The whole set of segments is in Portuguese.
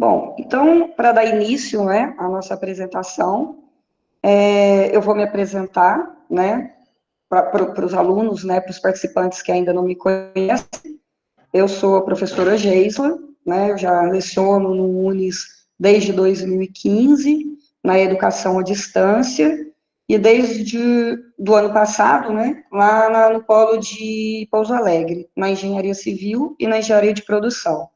Bom, então, para dar início, né, à nossa apresentação, eu vou me apresentar, né, para os alunos, né, para os participantes que ainda não me conhecem. Eu sou a professora Geisla, né, eu já leciono no UNES desde 2015, na educação à distância, e desde do ano passado, né, no polo de Pouso Alegre, na engenharia civil e na engenharia de produção.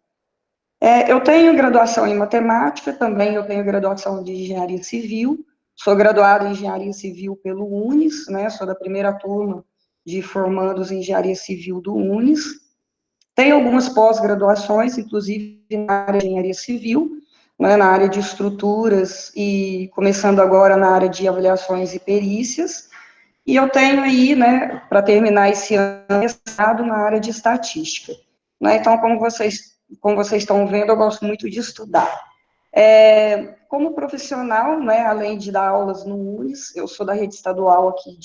Eu tenho graduação em matemática, também eu tenho graduação de engenharia civil, sou graduada em engenharia civil pelo UNES, né, sou da primeira turma de formandos em engenharia civil do UNES. Tenho algumas pós-graduações, inclusive na área de engenharia civil, né, na área de estruturas e começando agora na área de avaliações e perícias. E eu tenho aí, né, para terminar esse ano, mestrado na área de estatística. Né, então, como vocês estão vendo, eu gosto muito de estudar. Como profissional, né, além de dar aulas no UNES, eu sou da rede estadual aqui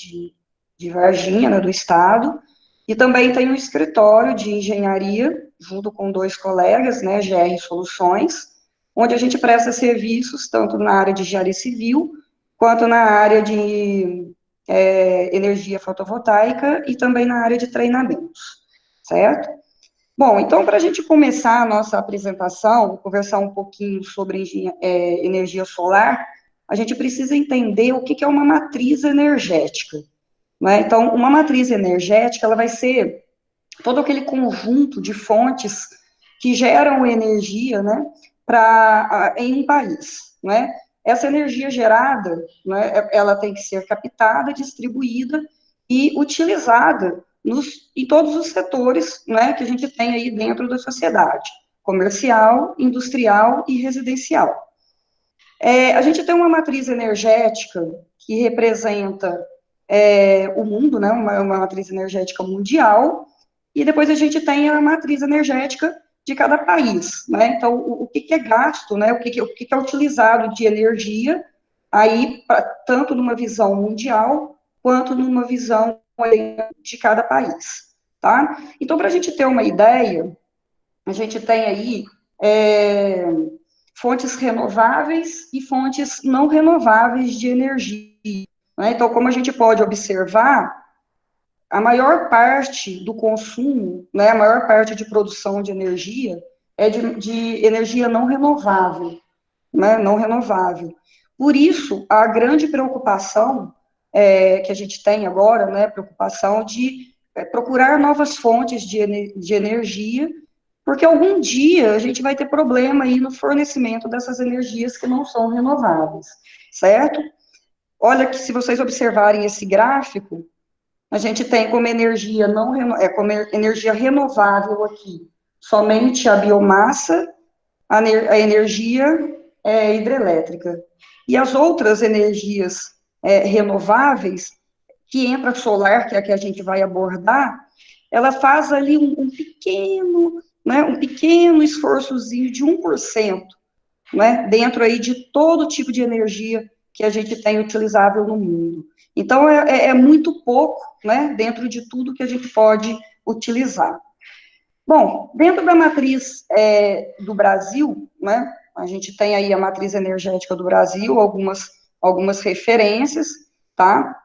de Varginha, né, do estado, e também tenho um escritório de engenharia, junto com 2 colegas, né, GR Soluções, onde a gente presta serviços tanto na área de engenharia civil, quanto na área de energia fotovoltaica e também na área de treinamentos, certo? Bom, então, para a gente começar a nossa apresentação, conversar um pouquinho sobre energia solar, a gente precisa entender o que é uma matriz energética. Né? Então, uma matriz energética, ela vai ser todo aquele conjunto de fontes que geram energia, né, em um país, né? Essa energia gerada, né, ela tem que ser captada, distribuída e utilizada em todos os setores, né, que a gente tem aí dentro da sociedade, comercial, industrial e residencial. A gente tem uma matriz energética que representa o mundo, né, uma matriz energética mundial, e depois a gente tem a matriz energética de cada país, né? Então, o que é gasto, né? O que é utilizado de energia aí, tanto numa visão mundial, quanto numa visão de cada país, tá? Então, para a gente ter uma ideia, a gente tem aí fontes renováveis e fontes não renováveis de energia, né? Então, como a gente pode observar, a maior parte do consumo, né, a maior parte de produção de energia é de energia não renovável, né, não renovável. Por isso, a grande preocupação que a gente tem agora, né, preocupação de procurar novas fontes de energia, porque algum dia a gente vai ter problema aí no fornecimento dessas energias que não são renováveis, certo? Olha que se vocês observarem esse gráfico, a gente tem como energia como energia renovável aqui somente a biomassa, a energia hidrelétrica. E as outras energias renováveis, que entra a solar, que é a que a gente vai abordar, ela faz ali um pequeno esforçozinho de 1%, né, dentro aí de todo tipo de energia que a gente tem utilizável no mundo. Então, é muito pouco, né, dentro de tudo que a gente pode utilizar. Bom, dentro da matriz do Brasil, né, a gente tem aí a matriz energética do Brasil, algumas referências, tá?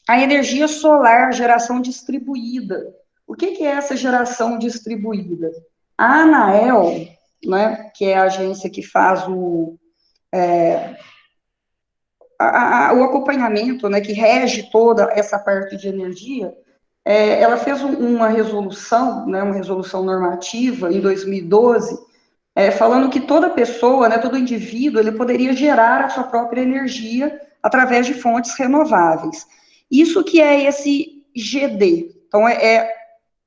A energia solar, geração distribuída. O que é essa geração distribuída? A ANAEL, né, que é a agência que faz o acompanhamento, né, que rege toda essa parte de energia, ela fez uma resolução, né, uma resolução normativa em 2012, falando que toda pessoa, né, todo indivíduo, ele poderia gerar a sua própria energia através de fontes renováveis. Isso que é esse GD. Então, é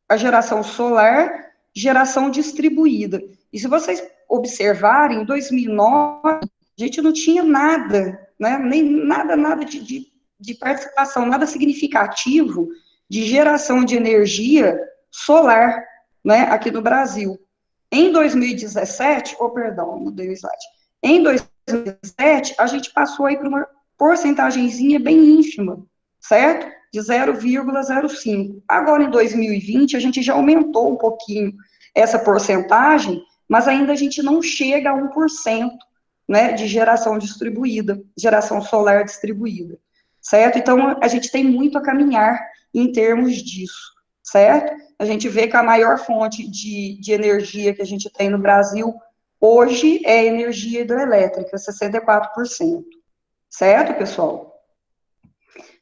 a geração solar, geração distribuída. E se vocês observarem, em 2009, a gente não tinha nada, né, nem nada de participação, nada significativo de geração de energia solar, né, aqui no Brasil. Em 2017, perdão, mudei o slide. Em 2017, a gente passou aí para uma porcentagemzinha bem ínfima, certo? De 0,05. Agora, em 2020, a gente já aumentou um pouquinho essa porcentagem, mas ainda a gente não chega a 1%, né, de geração distribuída, geração solar distribuída, certo? Então, a gente tem muito a caminhar em termos disso, certo? A gente vê que a maior fonte de energia que a gente tem no Brasil hoje é energia hidrelétrica, 64%, certo, pessoal?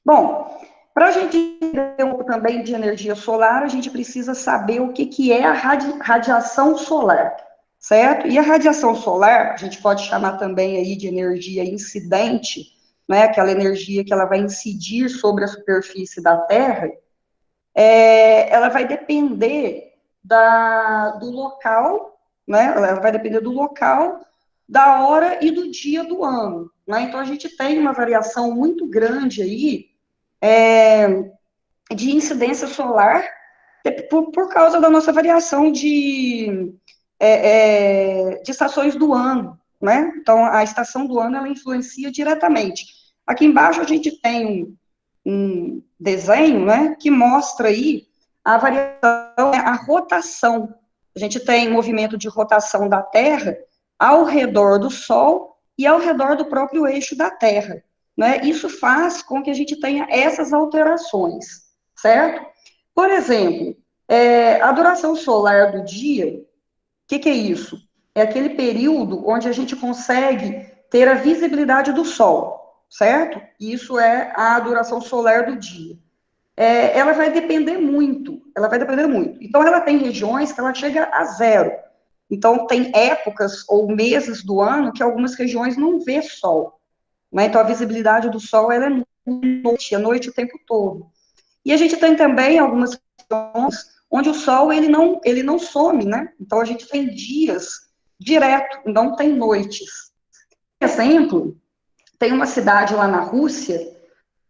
Bom, para a gente entender um pouco também de energia solar, a gente precisa saber o que é a radiação solar, certo? E a radiação solar, a gente pode chamar também aí de energia incidente, né? Aquela energia que ela vai incidir sobre a superfície da Terra, ela vai depender do local, né? Ela vai depender do local, da hora e do dia do ano, né? Então a gente tem uma variação muito grande aí de incidência solar por causa da nossa variação de estações do ano, né? Então, a estação do ano, ela influencia diretamente. Aqui embaixo a gente tem um desenho, né, que mostra aí a variação, a rotação. A gente tem movimento de rotação da Terra ao redor do Sol e ao redor do próprio eixo da Terra, né? Isso faz com que a gente tenha essas alterações, certo? Por exemplo, a duração solar do dia, que é isso? É aquele período onde a gente consegue ter a visibilidade do Sol, certo? Isso é a duração solar do dia. Ela vai depender muito, ela vai depender muito. Então, ela tem regiões que ela chega a zero. Então, tem épocas ou meses do ano que algumas regiões não vê Sol, né? Então, a visibilidade do Sol, ela é noite o tempo todo. E a gente tem também algumas regiões onde o Sol, ele não some, né? Então, a gente tem dias direto, não tem noites. Por exemplo, tem uma cidade lá na Rússia,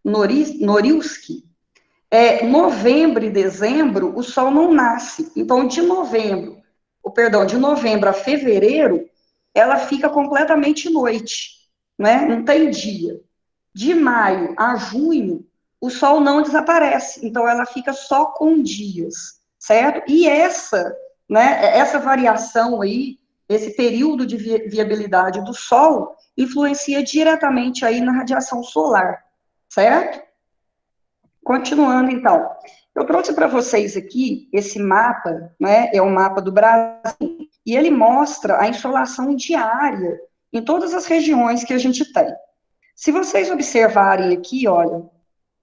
Norilsk, novembro e dezembro, o Sol não nasce. Então, de novembro a fevereiro, ela fica completamente noite, né? Não tem dia. De maio a junho, o Sol não desaparece, então ela fica só com dias, certo? E essa variação aí, esse período de viabilidade do Sol, influencia diretamente aí na radiação solar, certo? Continuando, então, eu trouxe para vocês aqui esse mapa, né? É o mapa do Brasil, e ele mostra a insolação diária em todas as regiões que a gente tem. Se vocês observarem aqui, olha,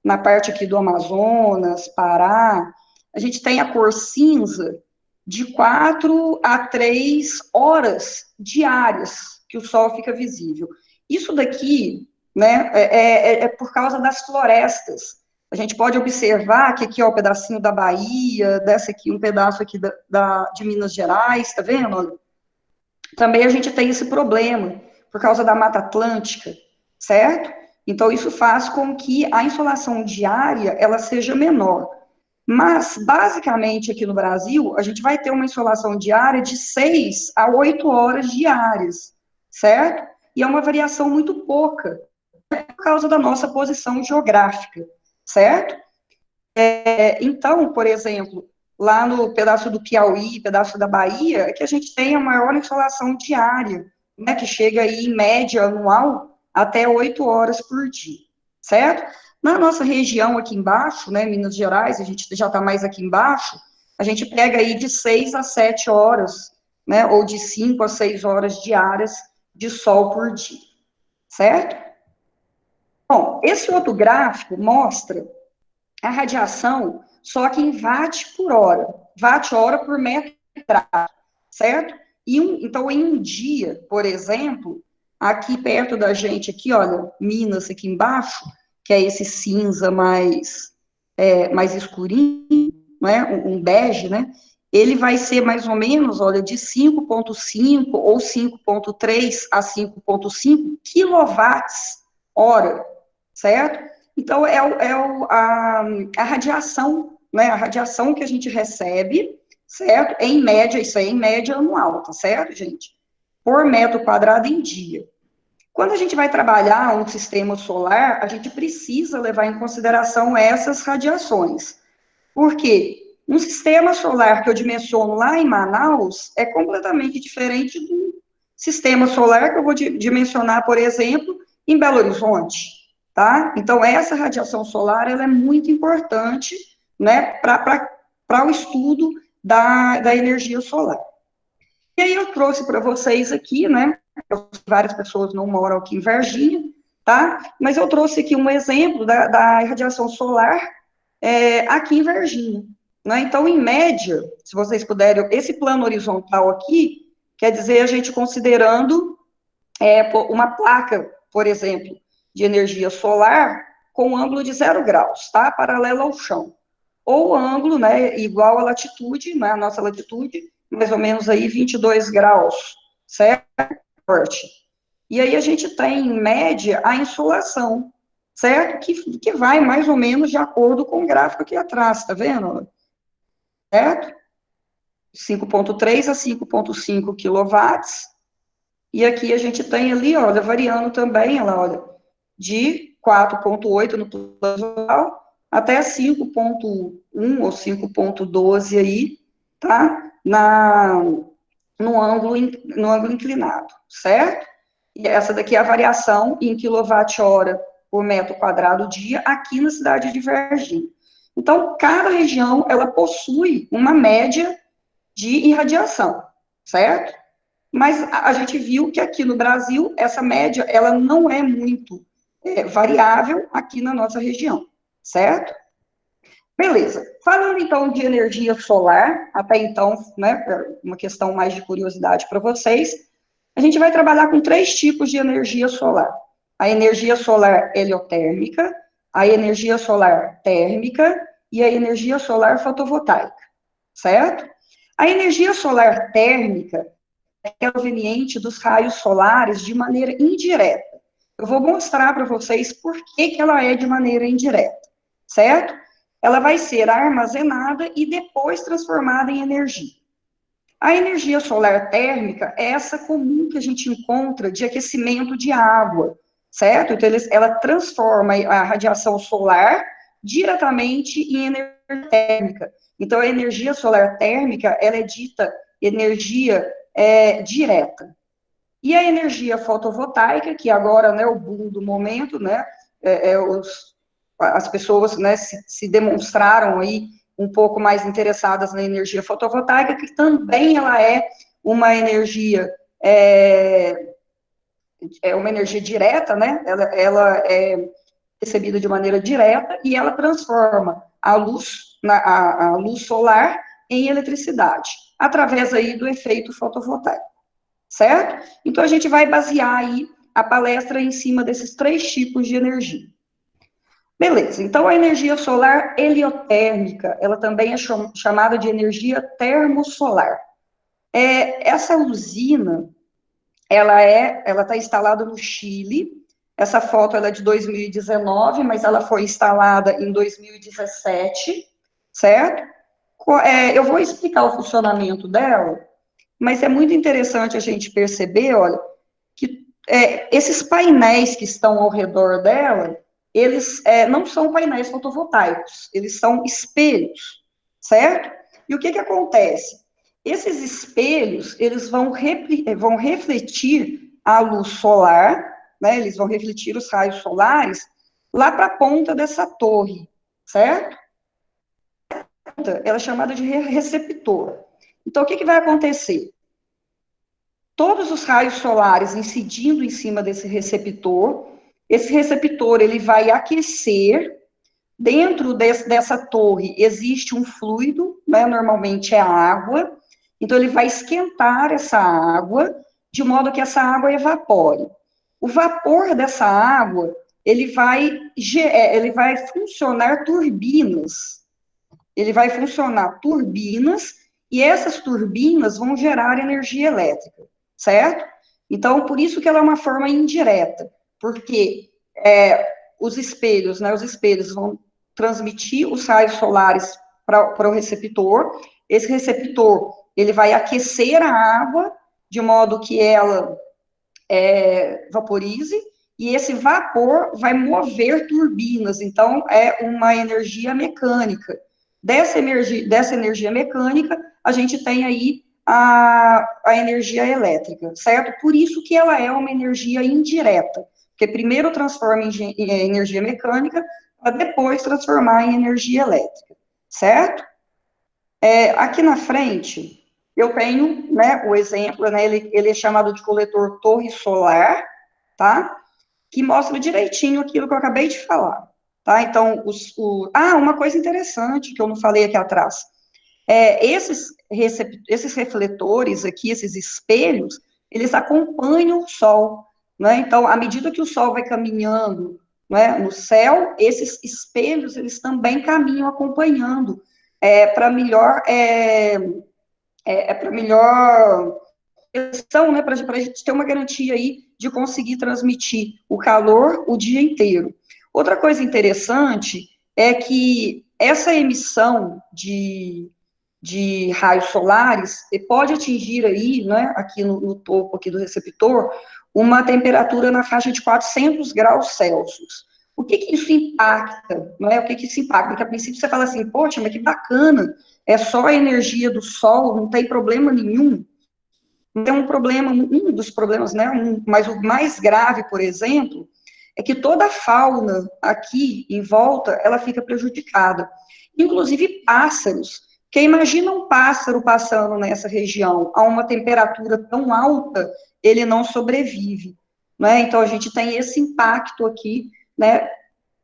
na parte aqui do Amazonas, Pará, a gente tem a cor cinza de 4 a 3 horas diárias que o Sol fica visível. Isso daqui, né, é por causa das florestas. A gente pode observar que aqui, ó, um pedacinho da Bahia, dessa aqui, um pedaço aqui de Minas Gerais, tá vendo? Também a gente tem esse problema, por causa da Mata Atlântica, certo? Então, isso faz com que a insolação diária, ela seja menor. Mas, basicamente, aqui no Brasil, a gente vai ter uma insolação diária de 6 a 8 horas diárias, certo? E é uma variação muito pouca, por causa da nossa posição geográfica, certo? Então, por exemplo, lá no pedaço do Piauí, pedaço da Bahia, é que a gente tem a maior insolação diária, né, que chega aí, em média anual, até 8 horas por dia, certo? Na nossa região aqui embaixo, né, Minas Gerais, a gente já está mais aqui embaixo, a gente pega aí de 6 a 7 horas, né, ou de 5 a 6 horas diárias de sol por dia, certo? Bom, esse outro gráfico mostra a radiação só que em watt-hora por metro quadrado, certo? Então, em um dia, por exemplo, aqui perto da gente, aqui, olha, Minas aqui embaixo, que é esse cinza mais escurinho, né, um bege, né, ele vai ser mais ou menos, olha, de 5,5 ou 5,3 a 5,5 quilowatts hora, certo? Então, a radiação, né? A radiação que a gente recebe, certo? Em média, isso aí, em média anual, tá certo, gente? Por metro quadrado em dia. Quando a gente vai trabalhar um sistema solar, a gente precisa levar em consideração essas radiações. Por quê? Um sistema solar que eu dimensiono lá em Manaus é completamente diferente do sistema solar que eu vou dimensionar, por exemplo, em Belo Horizonte, tá? Então, essa radiação solar, ela é muito importante, né, para o estudo da energia solar. E aí eu trouxe para vocês aqui, né, várias pessoas não moram aqui em Varginha, tá? Mas eu trouxe aqui um exemplo da radiação solar aqui em Varginha, né? Então, em média, se vocês puderem, esse plano horizontal aqui, quer dizer, a gente considerando uma placa, por exemplo, de energia solar com ângulo de 0 graus, tá? Paralela ao chão. Ou ângulo, né, igual à latitude, né, a nossa latitude, mais ou menos aí 22 graus, certo? E aí a gente tem, em média, a insolação, certo? Que vai mais ou menos de acordo com o gráfico aqui atrás, tá vendo? Certo? 5,3 a 5,5 quilowatts. E aqui a gente tem ali, olha, variando também, ela olha, de 4,8 no plano até 5,1 ou 5,12 aí, tá? No ângulo inclinado, certo? E essa daqui é a variação em quilowatt-hora por metro quadrado dia aqui na cidade de Varginha. Então, cada região, ela possui uma média de irradiação, certo? Mas a gente viu que aqui no Brasil, essa média, ela não é muito variável aqui na nossa região, certo? Beleza. Falando então de energia solar, até então, né, uma questão mais de curiosidade para vocês, a gente vai trabalhar com 3 tipos de energia solar. A energia solar heliotérmica, a energia solar térmica e a energia solar fotovoltaica, certo? A energia solar térmica é proveniente dos raios solares de maneira indireta. Eu vou mostrar para vocês por que ela é de maneira indireta, certo? Ela vai ser armazenada e depois transformada em energia. A energia solar térmica é essa comum que a gente encontra de aquecimento de água, certo? Então, ela transforma a radiação solar diretamente em energia térmica. Então, a energia solar térmica, ela é dita energia direta. E a energia fotovoltaica, que agora, né, o boom do momento, né, as pessoas, né, se demonstraram aí um pouco mais interessadas na energia fotovoltaica, que também ela é uma energia, uma energia direta, né, ela é recebida de maneira direta e ela transforma a luz solar em eletricidade, através aí do efeito fotovoltaico, certo? Então, a gente vai basear aí a palestra em cima desses 3 tipos de energia. Beleza, então a energia solar heliotérmica, ela também é chamada de energia termosolar. Essa usina, ela está instalada no Chile. Essa foto ela é de 2019, mas ela foi instalada em 2017, certo? Eu vou explicar o funcionamento dela, mas é muito interessante a gente perceber, olha, que esses painéis que estão ao redor dela, eles não são painéis fotovoltaicos, eles são espelhos, certo? E o que acontece? Esses espelhos, eles vão refletir a luz solar, né, eles vão refletir os raios solares lá para a ponta dessa torre, certo? Ela é chamada de receptor. Então, o que vai acontecer? Todos os raios solares incidindo em cima desse receptor, esse receptor ele vai aquecer. Dentro dessa torre existe um fluido, né, normalmente é a água, então ele vai esquentar essa água, de modo que essa água evapore. O vapor dessa água, ele vai funcionar turbinas, e essas turbinas vão gerar energia elétrica, certo? Então, por isso que ela é uma forma indireta, porque os espelhos, né, vão transmitir os raios solares para o receptor, esse receptor, ele vai aquecer a água, de modo que ela vaporize, e esse vapor vai mover turbinas, então é uma energia mecânica, Dessa energia mecânica, a gente tem aí a energia elétrica, certo? Por isso que ela é uma energia indireta, porque primeiro transforma em energia mecânica, para depois transformar em energia elétrica, certo? Aqui na frente, eu tenho, né, o exemplo, né, ele é chamado de coletor torre solar, tá? Que mostra direitinho aquilo que eu acabei de falar, tá? Então, uma coisa interessante que eu não falei aqui atrás, esses refletores aqui, esses espelhos, eles acompanham o Sol, né? Então, à medida que o Sol vai caminhando, né, no céu, esses espelhos, eles também caminham acompanhando, para melhor, para melhor questão, né, para a gente ter uma garantia aí de conseguir transmitir o calor o dia inteiro. Outra coisa interessante é que essa emissão de raios solares pode atingir aí, né, aqui no topo aqui do receptor, uma temperatura na faixa de 400 graus Celsius. O que que isso impacta, né? O que que isso impacta? Porque a princípio você fala assim, poxa, mas que bacana, é só a energia do sol, não tem problema nenhum. Tem um problema, um dos problemas, né, mas o mais grave, por exemplo, é que toda a fauna aqui em volta, ela fica prejudicada. Inclusive pássaros, que imagina um pássaro passando nessa região a uma temperatura tão alta, ele não sobrevive, né? Então a gente tem esse impacto aqui, né,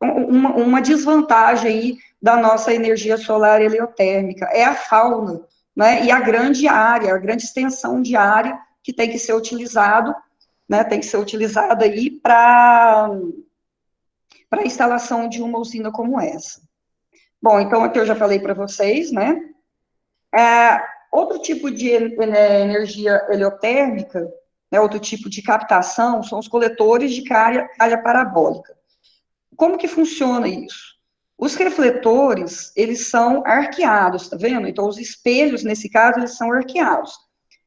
uma desvantagem aí da nossa energia solar heliotérmica, é a fauna, né, e a grande área, a grande extensão de área que tem que ser utilizado, né, tem que ser utilizada aí para a instalação de uma usina como essa. Bom, então aqui eu já falei para vocês, né, outro tipo de energia heliotérmica, né, outro tipo de captação, são os coletores de calha parabólica. Como que funciona isso? Os refletores, eles são arqueados, tá vendo? Então, os espelhos, nesse caso, eles são arqueados.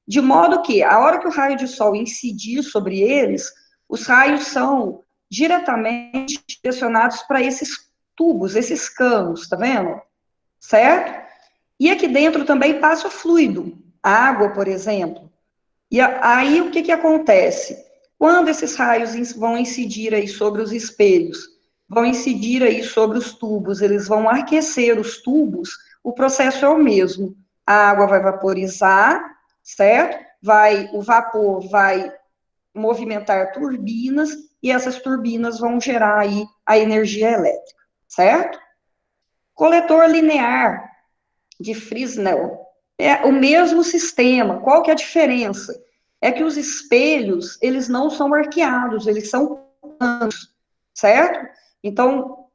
De modo que, a hora que o raio de sol incidir sobre eles, os raios são diretamente direcionados para esses tubos, esses canos, tá vendo? Certo? E aqui dentro também passa o fluido, a água, por exemplo. E aí, o que que acontece? Quando esses raios vão incidir aí sobre os espelhos, vão incidir aí sobre os tubos, eles vão aquecer os tubos, o processo é o mesmo. A água vai vaporizar, certo? O vapor vai movimentar turbinas, e essas turbinas vão gerar aí a energia elétrica, certo? Coletor linear de Fresnel. É o mesmo sistema. Qual que é a diferença? É que os espelhos, eles não são arqueados, eles são planos, certo? Então,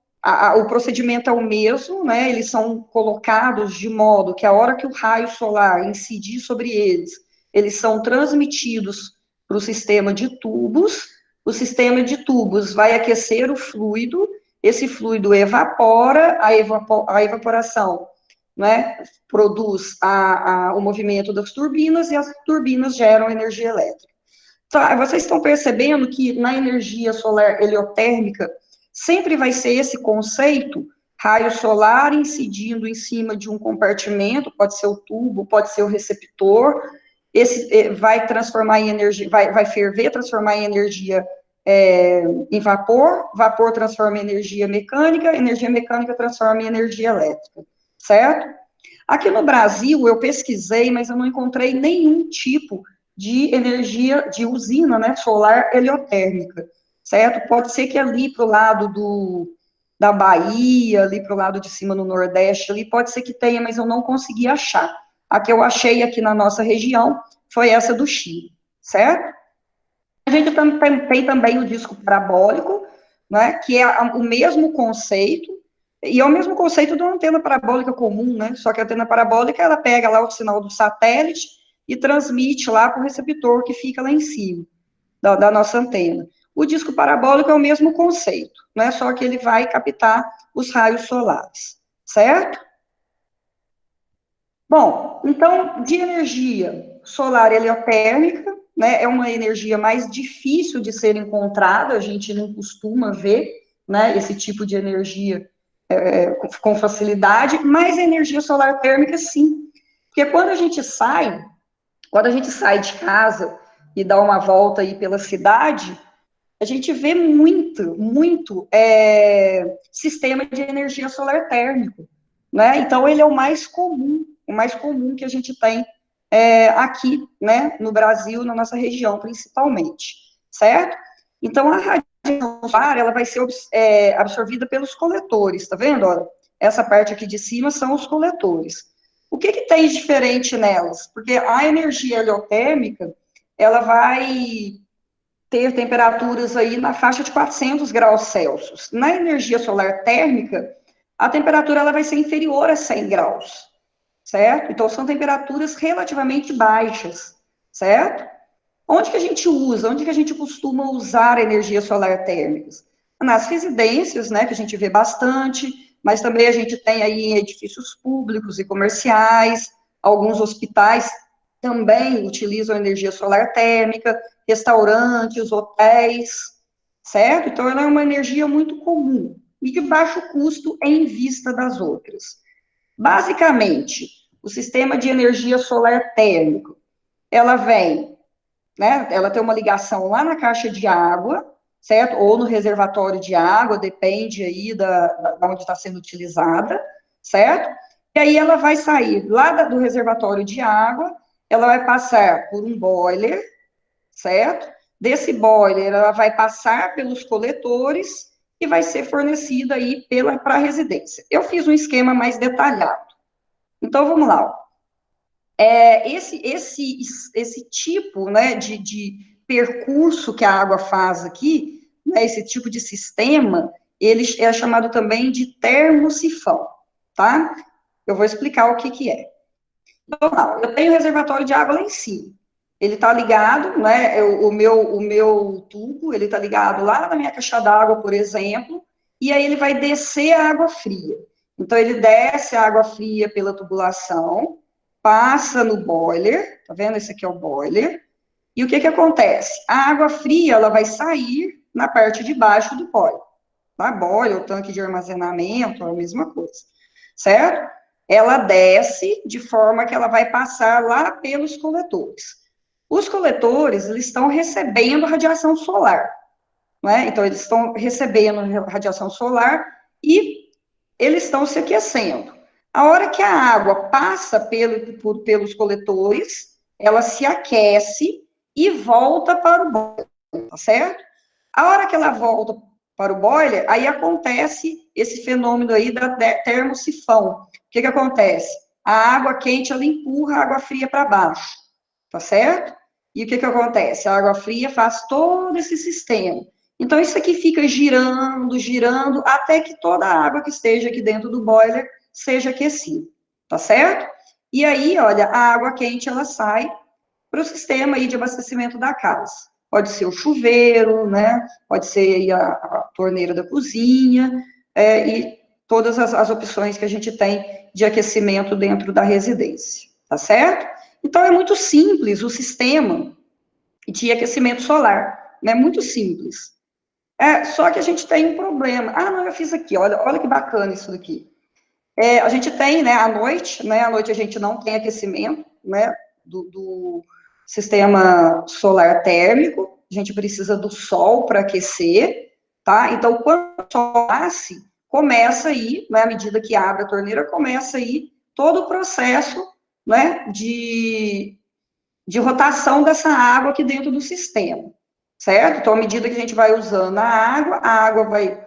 o procedimento é o mesmo, né? Eles são colocados de modo que a hora que o raio solar incidir sobre eles, eles são transmitidos para o sistema de tubos. O sistema de tubos vai aquecer o fluido, esse fluido evapora, a evaporação, né, produz o movimento das turbinas, e as turbinas geram energia elétrica. Então, vocês estão percebendo que na energia solar heliotérmica sempre vai ser esse conceito, raio solar incidindo em cima de um compartimento, pode ser o tubo, pode ser o receptor, esse vai transformar em energia, vai ferver, transformar em energia em vapor, vapor transforma em energia mecânica transforma em energia elétrica, certo? Aqui no Brasil, eu pesquisei, mas eu não encontrei nenhum tipo de energia, de usina, né, solar heliotérmica, certo? Pode ser que ali para o lado da Bahia, ali para o lado de cima no Nordeste, ali pode ser que tenha, mas eu não consegui achar. A que eu achei aqui na nossa região foi essa do Chile, certo? A gente tem também o disco parabólico, né, que é o mesmo conceito, e é o mesmo conceito de uma antena parabólica comum, né, só que a antena parabólica, ela pega lá o sinal do satélite e transmite lá para o receptor que fica lá em cima da nossa antena. O disco parabólico é o mesmo conceito, né, só que ele vai captar os raios solares, certo? Bom, então, de energia solar heliotérmica, né, é uma energia mais difícil de ser encontrada, a gente não costuma ver, né, esse tipo de energia com facilidade, mas a energia solar térmica, sim. Porque quando a gente sai de casa e dá uma volta aí pela cidade, a gente vê muito sistema de energia solar térmico, né? Então, ele é o mais comum que a gente tem aqui, né, no Brasil, na nossa região, principalmente, certo? Então, a radiação solar, ela vai ser absorvida pelos coletores, tá vendo? Olha, essa parte aqui de cima são os coletores. O que que tem de diferente nelas? Porque a energia heliotérmica, ela vai ter temperaturas aí na faixa de 400 graus Celsius. Na energia solar térmica, a temperatura ela vai ser inferior a 100 graus, certo? Então, são temperaturas relativamente baixas, certo? Onde que a gente usa? Onde que a gente costuma usar a energia solar térmica? Nas residências, né, que a gente vê bastante, mas também a gente tem aí em edifícios públicos e comerciais, alguns hospitais também utilizam energia solar térmica, restaurantes, hotéis, certo? Então, ela é uma energia muito comum e de baixo custo em vista das outras. Basicamente, o sistema de energia solar térmico, ela vem, né, ela tem uma ligação lá na caixa de água, certo? Ou no reservatório de água, depende aí da onde está sendo utilizada, certo? E aí ela vai sair lá do reservatório de água, ela vai passar por um boiler, certo? Desse boiler, ela vai passar pelos coletores e vai ser fornecida aí para a residência. Eu fiz um esquema mais detalhado. Então, vamos lá. Esse tipo, né, de percurso que a água faz aqui, né, esse tipo de sistema, ele é chamado também de termosifão, tá? Eu vou explicar o que que é. Então, eu tenho o reservatório de água lá em cima. Ele está ligado, né? O meu tubo, ele está ligado lá na minha caixa d'água, por exemplo, e aí ele vai descer a água fria. Então, ele desce a água fria pela tubulação, passa no boiler, tá vendo? Esse aqui é o boiler. E o que que acontece? A água fria, ela vai sair na parte de baixo do boiler. Tá? Boiler, o tanque de armazenamento, é a mesma coisa, certo? Ela desce de forma que ela vai passar lá pelos coletores. Os coletores, eles estão recebendo radiação solar, né? Então, eles estão recebendo radiação solar e eles estão se aquecendo. A hora que a água passa pelos coletores, ela se aquece e volta para o boiler, tá certo? A hora que ela volta para o boiler, aí acontece esse fenômeno aí da termosifão. O que que acontece? A água quente, ela empurra a água fria para baixo, tá certo? E o que que acontece? A água fria faz todo esse sistema. Então, isso aqui fica girando, girando, até que toda a água que esteja aqui dentro do boiler seja aquecida, tá certo? E aí, olha, a água quente, ela sai para o sistema aí de abastecimento da casa. Pode ser o chuveiro, né? Pode ser a torneira da cozinha, e todas as opções que a gente tem de aquecimento dentro da residência, tá certo? Então, é muito simples o sistema de aquecimento solar, né? Muito simples. Só que a gente tem um problema. Ah, não, eu fiz aqui, olha que bacana isso daqui. A gente tem, né, à noite a gente não tem aquecimento, né, do sistema solar térmico, a gente precisa do sol para aquecer, tá? Então, quando o sol nasce, começa aí, né, à medida que abre a torneira, começa aí todo o processo, né, de rotação dessa água aqui dentro do sistema, certo? Então, à medida que a gente vai usando a água vai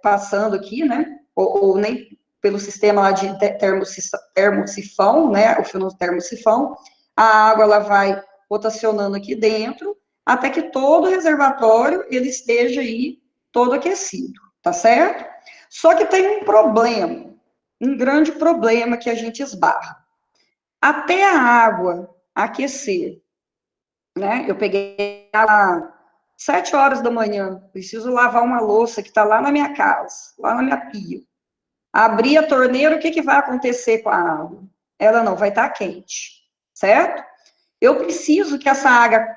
passando aqui, né, ou nem pelo sistema lá de termosifão, né, o fenômeno termosifão, a água ela vai rotacionando aqui dentro, até que todo o reservatório ele esteja aí todo aquecido, tá certo? Só que tem um problema, um grande problema que a gente esbarra. Até a água aquecer, né? Eu peguei às 7 horas da manhã, preciso lavar uma louça que está lá na minha casa, lá na minha pia. Abrir a torneira, o que, que vai acontecer com a água? Ela não vai estar quente, certo? Eu preciso que essa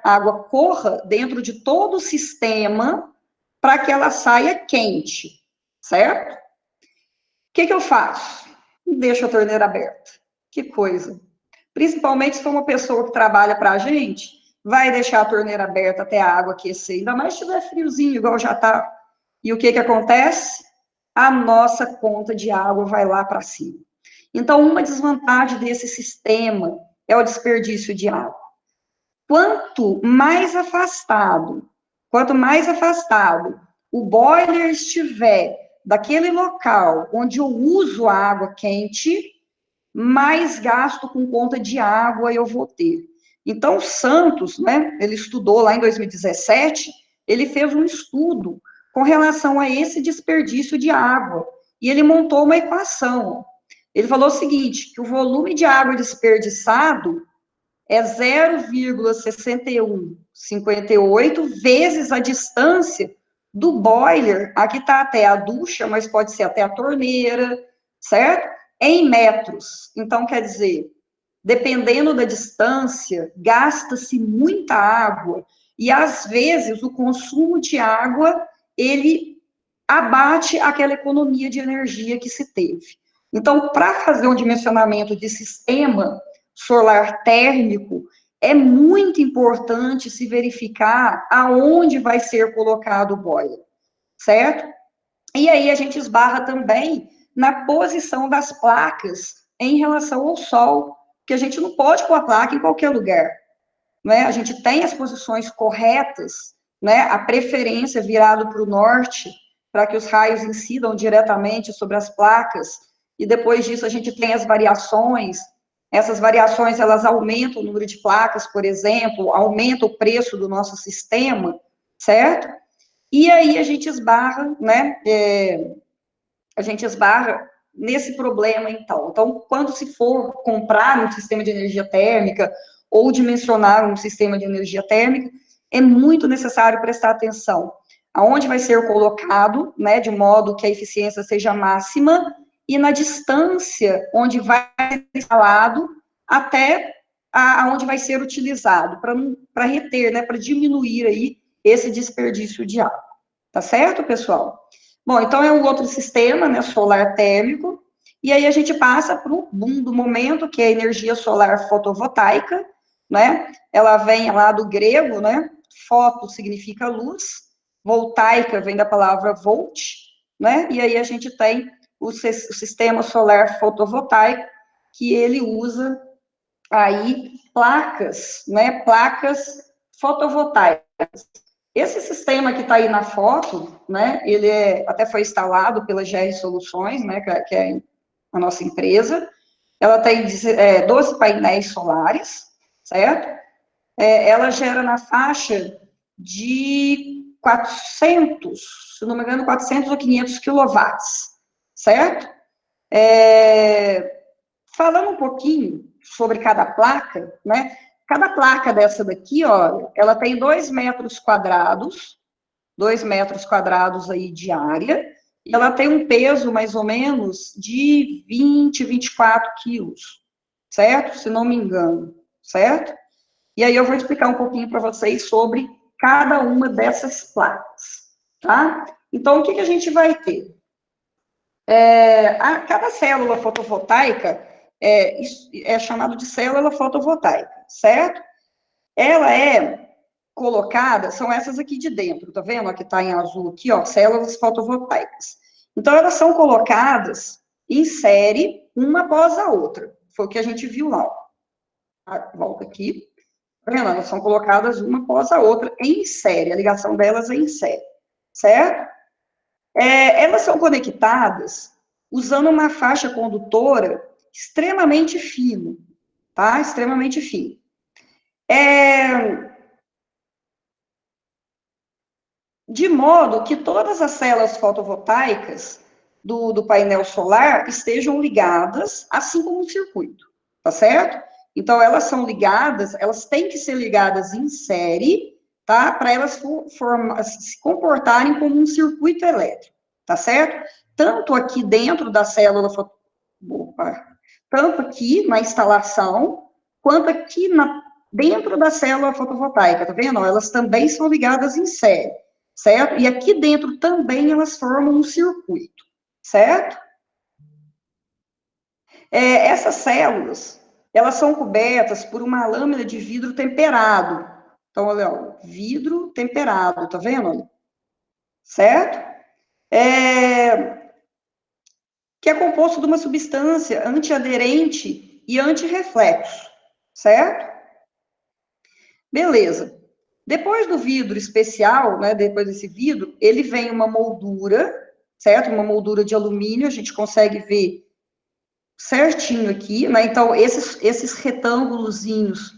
água corra dentro de todo o sistema para que ela saia quente, certo? que eu faço? Deixo a torneira aberta. Que coisa. Principalmente se for uma pessoa que trabalha para a gente, vai deixar a torneira aberta até a água aquecer, ainda mais se tiver friozinho, igual já está. E o que acontece? A nossa conta de água vai lá para cima. Então, uma desvantagem desse sistema é o desperdício de água. Quanto mais afastado o boiler estiver daquele local onde eu uso a água quente, mais gasto com conta de água eu vou ter. Então, o Santos, né, ele estudou lá em 2017, ele fez um estudo com relação a esse desperdício de água, e ele montou uma equação. Ele falou o seguinte, que o volume de água desperdiçado é 0,6158 vezes a distância do boiler, aqui está até a ducha, mas pode ser até a torneira, certo? Em metros. Então, quer dizer, dependendo da distância, gasta-se muita água, e às vezes o consumo de água, ele abate aquela economia de energia que se teve. Então, para fazer um dimensionamento de sistema solar térmico, é muito importante se verificar aonde vai ser colocado o boiler, certo? E aí a gente esbarra também na posição das placas em relação ao sol, que a gente não pode pôr a placa em qualquer lugar, né? A gente tem as posições corretas, né? A preferência virado para o norte, para que os raios incidam diretamente sobre as placas, e depois disso a gente tem as variações. Essas variações, elas aumentam o número de placas, por exemplo, aumenta o preço do nosso sistema, certo? E aí a gente esbarra, né, a gente esbarra nesse problema, então. Então, quando se for comprar um sistema de energia térmica ou dimensionar um sistema de energia térmica, é muito necessário prestar atenção aonde vai ser colocado, né, de modo que a eficiência seja máxima, e na distância onde vai ser instalado até aonde vai ser utilizado, para reter, né, para diminuir aí esse desperdício de água. Tá certo, pessoal? Bom, então é um outro sistema, né, solar térmico, e aí a gente passa para o boom do momento, que é a energia solar fotovoltaica, né? Ela vem lá do grego, né? Foto significa luz, voltaica vem da palavra volt, né? E aí a gente tem o sistema solar fotovoltaico, que ele usa aí placas, né? Placas fotovoltaicas. Esse sistema que está aí na foto, né, ele até foi instalado pela GR Soluções, né, que é a nossa empresa. Ela tem 12 painéis solares, certo? Ela gera na faixa de 400, se não me engano, 400 ou 500 quilowatts, certo? Falando um pouquinho sobre cada placa, né? Cada placa dessa daqui, ó, ela tem 2 metros quadrados aí de área, e ela tem um peso mais ou menos de 20, 24 quilos, certo? Se não me engano, certo? E aí eu vou explicar um pouquinho para vocês sobre cada uma dessas placas, tá? Então, o que a gente vai ter? Cada célula fotovoltaica é chamado de célula fotovoltaica, certo? Ela é colocada, são essas aqui de dentro, tá vendo? Aqui tá em azul aqui, ó, células fotovoltaicas. Então, elas são colocadas em série, uma após a outra. Foi o que a gente viu lá, ó. Volta aqui. Tá vendo? Elas são colocadas uma após a outra em série, a ligação delas é em série, certo? Elas são conectadas usando uma faixa condutora extremamente fina, tá? Extremamente fina. De modo que todas as células fotovoltaicas do painel solar estejam ligadas, assim como um circuito, tá certo? Então, elas são ligadas, elas têm que ser ligadas em série, tá? Para elas se comportarem como um circuito elétrico, tá certo? Tanto aqui dentro da célula tanto aqui na instalação, quanto aqui dentro da célula fotovoltaica, tá vendo? Elas também são ligadas em série, certo? E aqui dentro também elas formam um circuito, certo? Essas células, elas são cobertas por uma lâmina de vidro temperado. Então, olha, ó, vidro temperado, tá vendo? Certo? Que é composto de uma substância antiaderente e antirreflexo, certo? Beleza. Depois do vidro especial, né, depois desse vidro, ele vem uma moldura, certo? Uma moldura de alumínio, a gente consegue ver certinho aqui, né? Então, esses retângulozinhos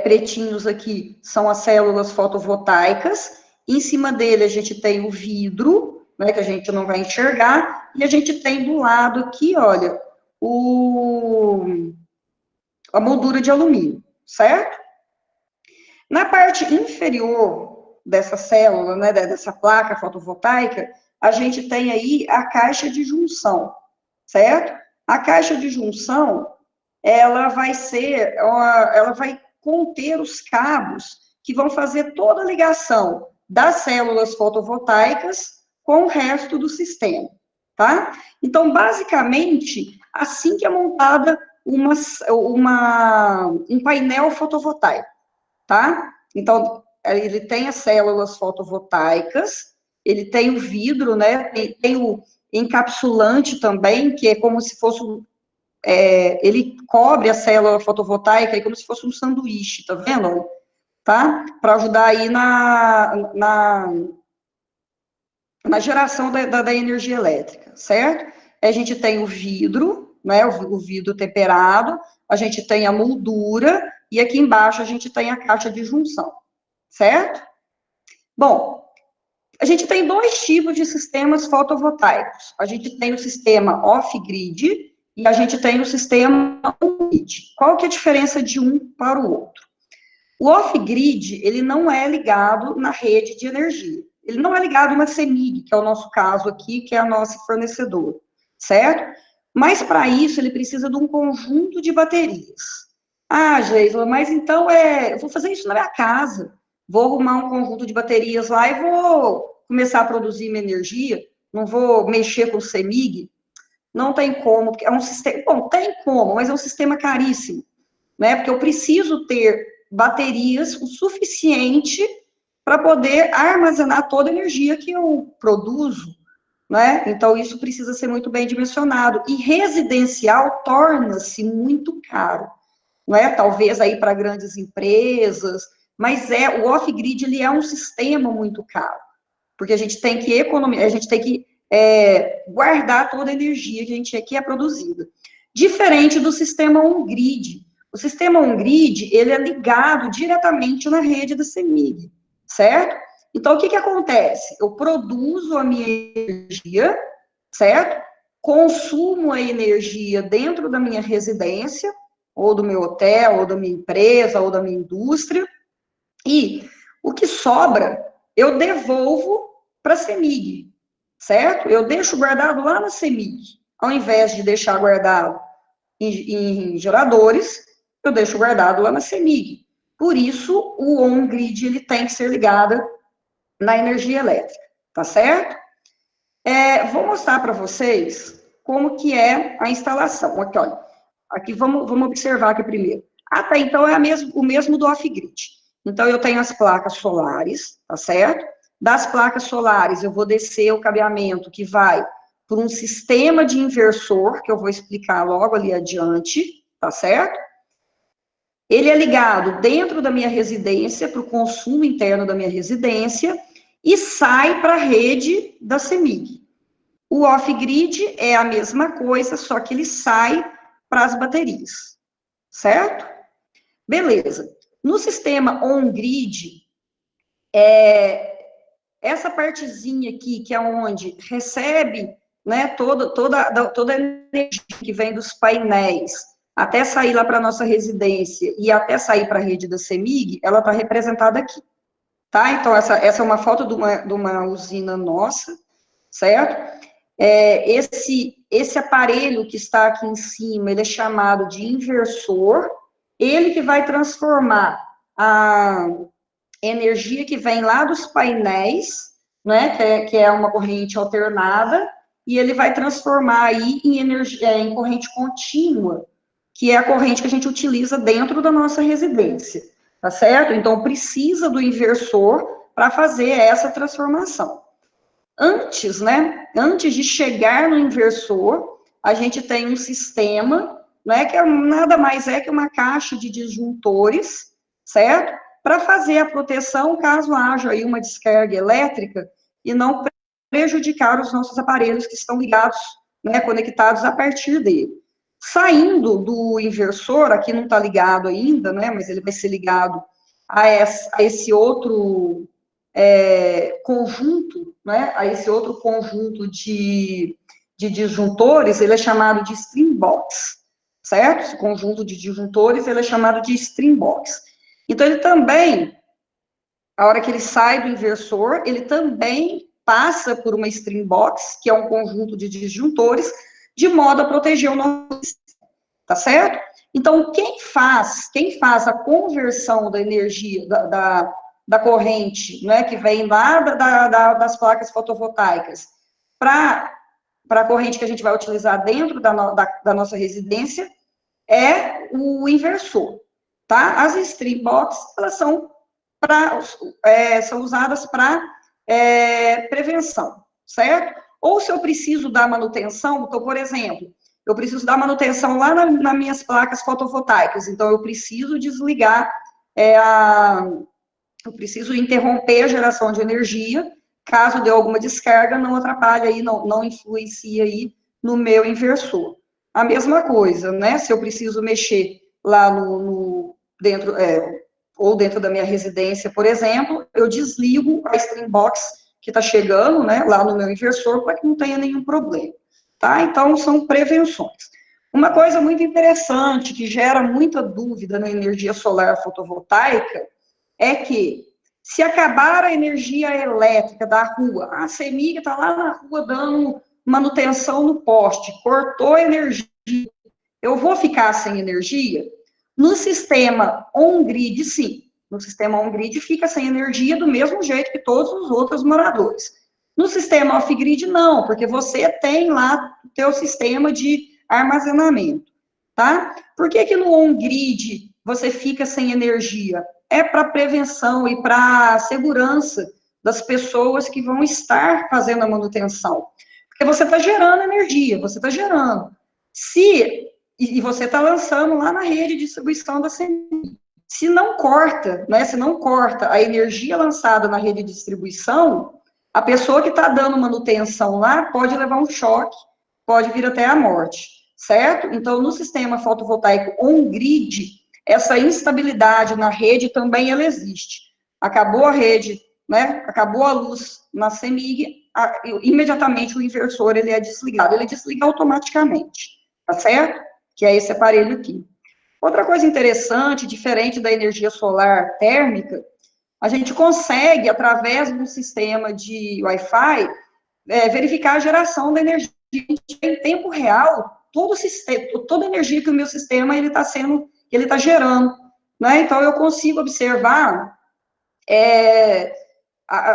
pretinhos aqui são as células fotovoltaicas. Em cima dele, a gente tem o vidro, né, que a gente não vai enxergar, e a gente tem do lado aqui, olha, a moldura de alumínio, certo? Na parte inferior dessa célula, né, dessa placa fotovoltaica, a gente tem aí a caixa de junção, certo? A caixa de junção, ela vai conter os cabos que vão fazer toda a ligação das células fotovoltaicas com o resto do sistema, tá? Então, basicamente, assim que é montada um painel fotovoltaico, tá? Então, ele tem as células fotovoltaicas, ele tem o vidro, né? Tem o encapsulante também, que é como se fosse ele cobre a célula fotovoltaica aí como se fosse um sanduíche, tá vendo? Tá? Para ajudar aí na geração da energia elétrica, certo? A gente tem o vidro, né, o vidro temperado, a gente tem a moldura, e aqui embaixo a gente tem a caixa de junção, certo? Bom, a gente tem dois tipos de sistemas fotovoltaicos. A gente tem o sistema off-grid e a gente tem o sistema on-grid. Qual que é a diferença de um para o outro? O off-grid, ele não é ligado na rede de energia. Ele não é ligado na CEMIG, que é o nosso caso aqui, que é a nossa fornecedora, certo? Mas para isso ele precisa de um conjunto de baterias. Ah, Geisla, mas então eu vou fazer isso na minha casa. Vou arrumar um conjunto de baterias lá e vou começar a produzir minha energia. Não vou mexer com o CEMIG. Não tem como, porque é um sistema. Bom, tem como, mas é um sistema caríssimo, né? Porque eu preciso ter baterias o suficiente para poder armazenar toda a energia que eu produzo, né? Então, isso precisa ser muito bem dimensionado. E residencial torna-se muito caro, não é? Talvez aí para grandes empresas, mas o off-grid, ele é um sistema muito caro, porque a gente tem que economizar, a gente tem que guardar toda a energia que é produzida. Diferente do sistema on-grid. O sistema on-grid, ele é ligado diretamente na rede da CEMIG, certo? Então, o que acontece? Eu produzo a minha energia, certo? Consumo a energia dentro da minha residência, ou do meu hotel, ou da minha empresa, ou da minha indústria, e o que sobra, eu devolvo para a CEMIG, certo? Eu deixo guardado lá na CEMIG, ao invés de deixar guardado em geradores, eu deixo guardado lá na CEMIG. Por isso, o on-grid, ele tem que ser ligado na energia elétrica, tá certo? Vou mostrar para vocês como que é a instalação. Aqui, olha, aqui vamos observar aqui primeiro. Até então, o mesmo do off-grid. Então, eu tenho as placas solares, tá certo? Das placas solares, eu vou descer o cabeamento que vai por um sistema de inversor, que eu vou explicar logo ali adiante, tá certo? Ele é ligado dentro da minha residência, para o consumo interno da minha residência, e sai para a rede da CEMIG. O off-grid é a mesma coisa, só que ele sai para as baterias, certo? Beleza. No sistema on-grid, essa partezinha aqui, que é onde recebe, né, toda a energia que vem dos painéis, até sair lá para a nossa residência e até sair para a rede da CEMIG, ela está representada aqui, tá? Então, essa é uma foto de uma usina nossa, certo? Esse aparelho que está aqui em cima, ele é chamado de inversor, ele que vai transformar a energia que vem lá dos painéis, né, que é uma corrente alternada, e ele vai transformar aí em energia, em corrente contínua, que é a corrente que a gente utiliza dentro da nossa residência, tá certo? Então, precisa do inversor para fazer essa transformação. Antes, né, antes de chegar no inversor, a gente tem um sistema, né, que nada mais é que uma caixa de disjuntores, certo? Para fazer a proteção caso haja aí uma descarga elétrica e não prejudicar os nossos aparelhos que estão ligados, né, conectados a partir dele. Saindo do inversor, aqui não está ligado ainda, né, mas ele vai ser ligado a esse outro conjunto, né, a esse outro conjunto de disjuntores, ele é chamado de string box, certo? Esse conjunto de disjuntores, ele é chamado de string box. Então, ele também, a hora que ele sai do inversor, ele também passa por uma string box, que é um conjunto de disjuntores, de modo a proteger o nosso sistema, tá certo? Então, quem faz a conversão da energia, da corrente, né, que vem lá das placas fotovoltaicas, para a corrente que a gente vai utilizar dentro da nossa residência, é o inversor, tá? As string box, elas são são usadas para prevenção, certo? Ou se eu preciso dar manutenção, então, por exemplo, eu preciso dar manutenção lá nas minhas placas fotovoltaicas, então eu preciso desligar, eu preciso interromper a geração de energia, caso dê alguma descarga, não atrapalhe aí, não influencie aí no meu inversor. A mesma coisa, né? Se eu preciso mexer lá dentro, ou dentro da minha residência, por exemplo, eu desligo a string box que está chegando, né, lá no meu inversor, para que não tenha nenhum problema, tá? Então, são prevenções. Uma coisa muito interessante, que gera muita dúvida na energia solar fotovoltaica, é que, se acabar a energia elétrica da rua, a CEMIG está lá na rua dando manutenção no poste, cortou a energia, eu vou ficar sem energia? No sistema on-grid, sim. No sistema on-grid fica sem energia do mesmo jeito que todos os outros moradores. No sistema off-grid, não, porque você tem lá o teu sistema de armazenamento, tá? Por que no on-grid você fica sem energia? É para prevenção e para segurança das pessoas que vão estar fazendo a manutenção. Porque você está gerando energia, você está gerando. E você está lançando lá na rede de distribuição da CEMIG. Se não corta, né, se não corta a energia lançada na rede de distribuição, a pessoa que está dando manutenção lá pode levar um choque, pode vir até a morte, certo? Então, no sistema fotovoltaico on-grid, essa instabilidade na rede também ela existe. Acabou a rede, né, acabou a luz na CEMIG, imediatamente o inversor ele é desligado, ele desliga automaticamente, tá certo? Que é esse aparelho aqui. Outra coisa interessante, diferente da energia solar térmica, a gente consegue, através do sistema de Wi-Fi, verificar a geração da energia em tempo real, toda a energia que o meu sistema ele está gerando, né? Então eu consigo observar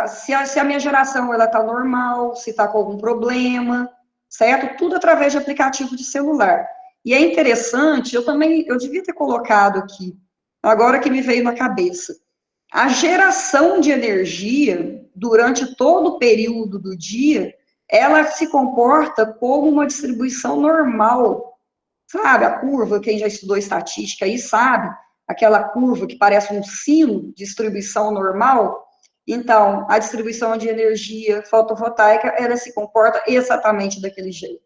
se a minha geração ela está normal, se está com algum problema, certo? Tudo através de aplicativo de celular. E é interessante, eu devia ter colocado aqui, agora que me veio na cabeça, a geração de energia durante todo o período do dia, ela se comporta como uma distribuição normal, sabe? A curva, quem já estudou estatística aí sabe, aquela curva que parece um sino, distribuição normal. Então, a distribuição de energia fotovoltaica, ela se comporta exatamente daquele jeito.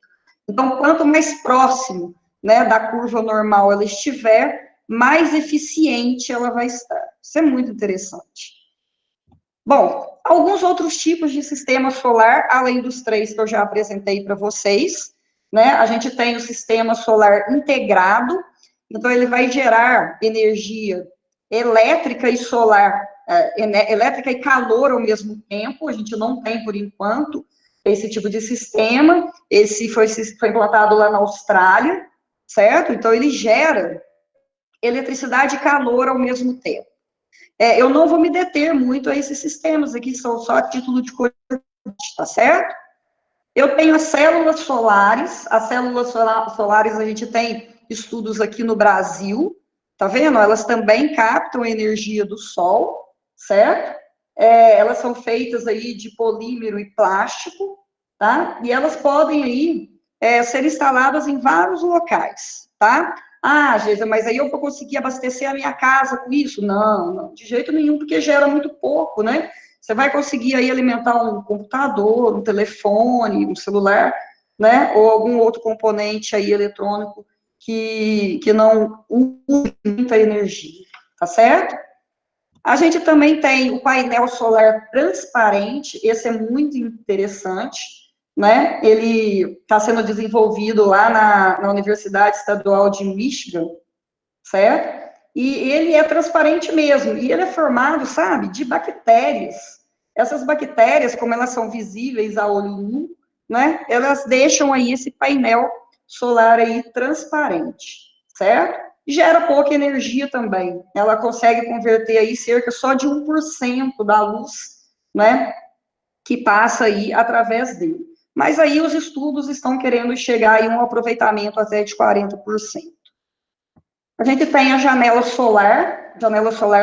Então, quanto mais próximo, né, da curva normal ela estiver, mais eficiente ela vai estar. Isso é muito interessante. Bom, alguns outros tipos de sistema solar, além dos três que eu já apresentei para vocês, né? A gente tem o sistema solar integrado, então ele vai gerar energia elétrica e solar, elétrica e calor ao mesmo tempo. A gente não tem, por enquanto, esse tipo de sistema. Esse foi implantado lá na Austrália, certo? Então ele gera eletricidade e calor ao mesmo tempo. Eu não vou me deter muito a esses sistemas aqui, são só a título de curiosidade, tá certo? Eu tenho as células solares a gente tem estudos aqui no Brasil, tá vendo? Elas também captam a energia do sol, certo? Elas são feitas aí de polímero e plástico, tá? E elas podem aí ser instaladas em vários locais, tá? Ah, Geisa, mas aí eu vou conseguir abastecer a minha casa com isso? Não, não, de jeito nenhum, porque gera muito pouco, né? Você vai conseguir aí alimentar um computador, um telefone, um celular, né? Ou algum outro componente aí eletrônico que não usa muita energia, tá certo? A gente também tem o painel solar transparente, esse é muito interessante, né? Ele está sendo desenvolvido lá na Universidade Estadual de Michigan, certo? E ele é transparente mesmo, e ele é formado, sabe, de bactérias. Essas bactérias, como elas são visíveis a olho nu, né, elas deixam aí esse painel solar aí transparente, certo? Gera pouca energia também. Ela consegue converter aí cerca só de 1% da luz, né, que passa aí através dele. Mas aí os estudos estão querendo chegar em um aproveitamento até de 40%. A gente tem a janela solar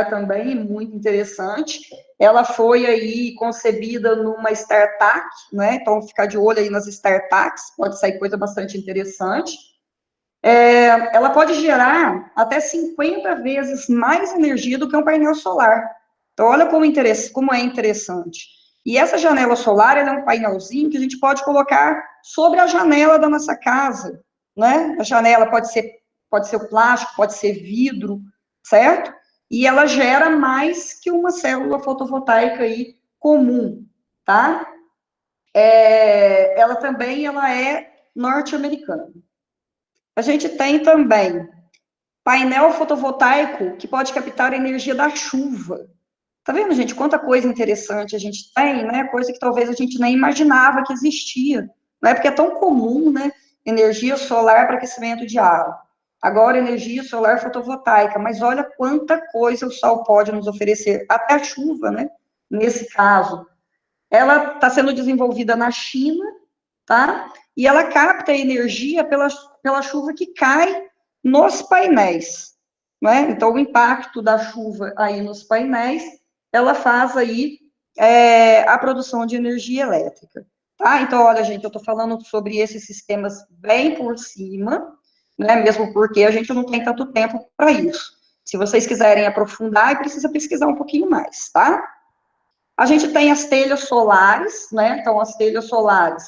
também, muito interessante. Ela foi aí concebida numa startup, né? Então, ficar de olho aí nas startups, pode sair coisa bastante interessante. Ela pode gerar até 50 vezes mais energia do que um painel solar. Então, olha como é interessante. E essa janela solar, ela é um painelzinho que a gente pode colocar sobre a janela da nossa casa, né? A janela pode ser o plástico, pode ser vidro, certo? E ela gera mais que uma célula fotovoltaica aí comum, tá? Ela é norte-americana. A gente tem também painel fotovoltaico que pode captar a energia da chuva. Tá vendo, gente, quanta coisa interessante a gente tem, né? Coisa que talvez a gente nem imaginava que existia. Não é porque é tão comum, né? Energia solar para aquecimento de água. Agora, energia solar fotovoltaica. Mas olha quanta coisa o sol pode nos oferecer. Até a chuva, né? Nesse caso. Ela está sendo desenvolvida na China, tá? E ela capta energia pela chuva que cai nos painéis, né? Então, o impacto da chuva aí nos painéis, ela faz aí a produção de energia elétrica, tá? Então, olha, gente, eu estou falando sobre esses sistemas bem por cima, né? Mesmo porque a gente não tem tanto tempo para isso. Se vocês quiserem aprofundar, precisa pesquisar um pouquinho mais, tá? A gente tem as telhas solares, né? Então, as telhas solares,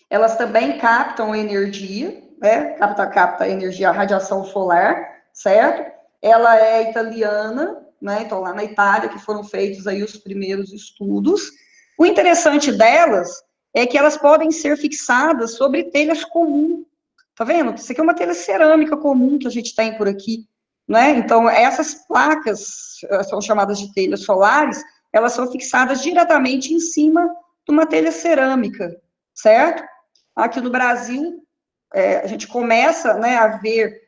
elas também captam energia, né? Capta energia, a radiação solar, certo? Ela é italiana, né? Então, lá na Itália que foram feitos aí os primeiros estudos. O interessante delas é que elas podem ser fixadas sobre telhas comuns. Tá vendo? Isso aqui é uma telha cerâmica comum que a gente tem por aqui, né? Então, essas placas são chamadas de telhas solares, elas são fixadas diretamente em cima de uma telha cerâmica, certo? Aqui no Brasil, a gente começa, né, a ver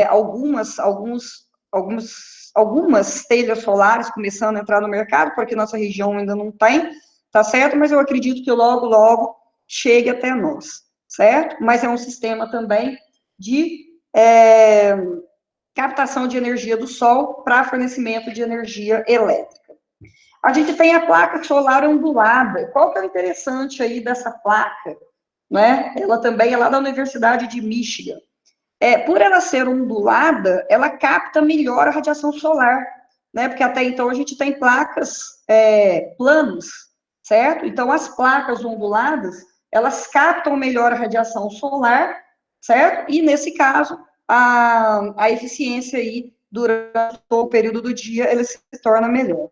algumas telhas solares começando a entrar no mercado, porque nossa região ainda não tem, tá certo? Mas eu acredito que logo, logo chegue até nós, certo? Mas é um sistema também de captação de energia do sol para fornecimento de energia elétrica. A gente tem a placa solar ondulada. Qual que é o interessante aí dessa placa? Né? Ela também é lá da Universidade de Michigan. Por ela ser ondulada, ela capta melhor a radiação solar, né? Porque até então a gente tem placas planos, certo? Então, as placas onduladas, elas captam melhor a radiação solar, certo? E, nesse caso, a eficiência aí, durante todo o período do dia, ele se torna melhor.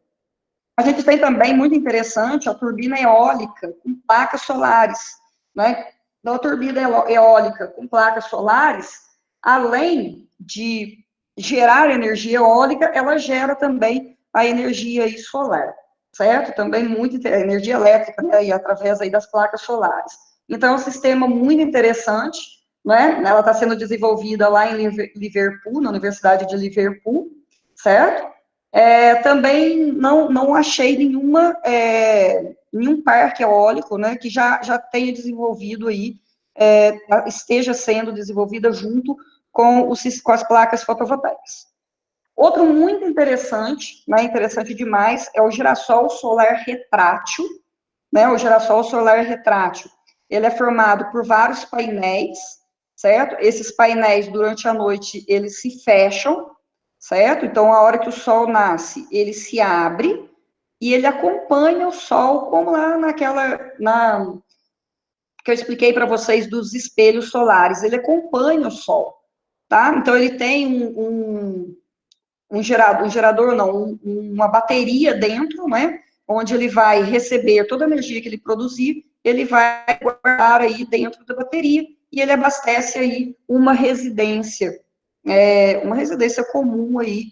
A gente tem também, muito interessante, a turbina eólica com placas solares, né? Então, a turbina eólica com placas solares, além de gerar energia eólica, ela gera também a energia aí solar, certo? Também muito energia elétrica, né? E através aí das placas solares. Então, é um sistema muito interessante, né? Ela está sendo desenvolvida lá em Liverpool, na Universidade de Liverpool, certo? Também não achei nenhuma em um parque eólico, né, que já tenha desenvolvido aí, esteja sendo desenvolvida junto com as placas fotovoltaicas. Outro muito interessante, né, interessante demais, é o girassol solar retrátil, né, o girassol solar retrátil. Ele é formado por vários painéis, certo? Esses painéis, durante a noite, eles se fecham, certo? Então, a hora que o sol nasce, ele se abre, e ele acompanha o sol, como lá que eu expliquei para vocês dos espelhos solares, ele acompanha o sol, tá? Então, ele tem um gerador não, uma bateria dentro, né? Onde ele vai receber toda a energia que ele produzir, ele vai guardar aí dentro da bateria, e ele abastece aí uma residência comum aí,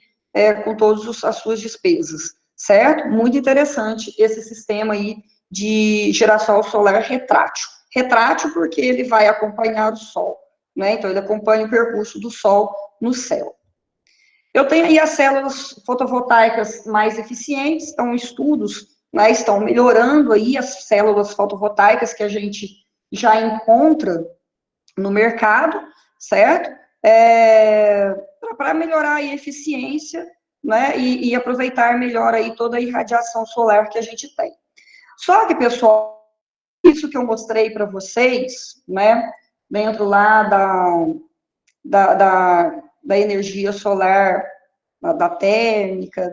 com todas as suas despesas, certo? Muito interessante esse sistema aí de girassol solar retrátil. Retrátil porque ele vai acompanhar o sol, né? Então, ele acompanha o percurso do sol no céu. Eu tenho aí as células fotovoltaicas mais eficientes, então estudos, né, estão melhorando aí as células fotovoltaicas que a gente já encontra no mercado, certo? Para melhorar a eficiência, né, e aproveitar melhor aí toda a irradiação solar que a gente tem. Só que, pessoal, isso que eu mostrei para vocês, né, dentro lá da energia solar, da térmica,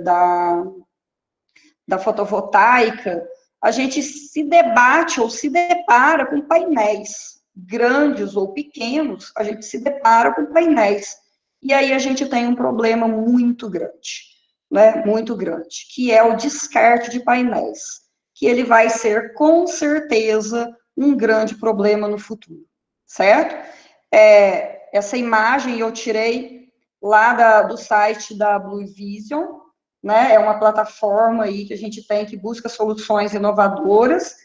da fotovoltaica, a gente se debate ou se depara com painéis grandes ou pequenos, a gente se depara com painéis. E aí a gente tem um problema muito grande, né? Muito grande, que é o descarte de painéis, que ele vai ser, com certeza, um grande problema no futuro, certo? Essa imagem eu tirei lá do site da Blue Vision, né? É uma plataforma aí que a gente tem que busca soluções inovadoras,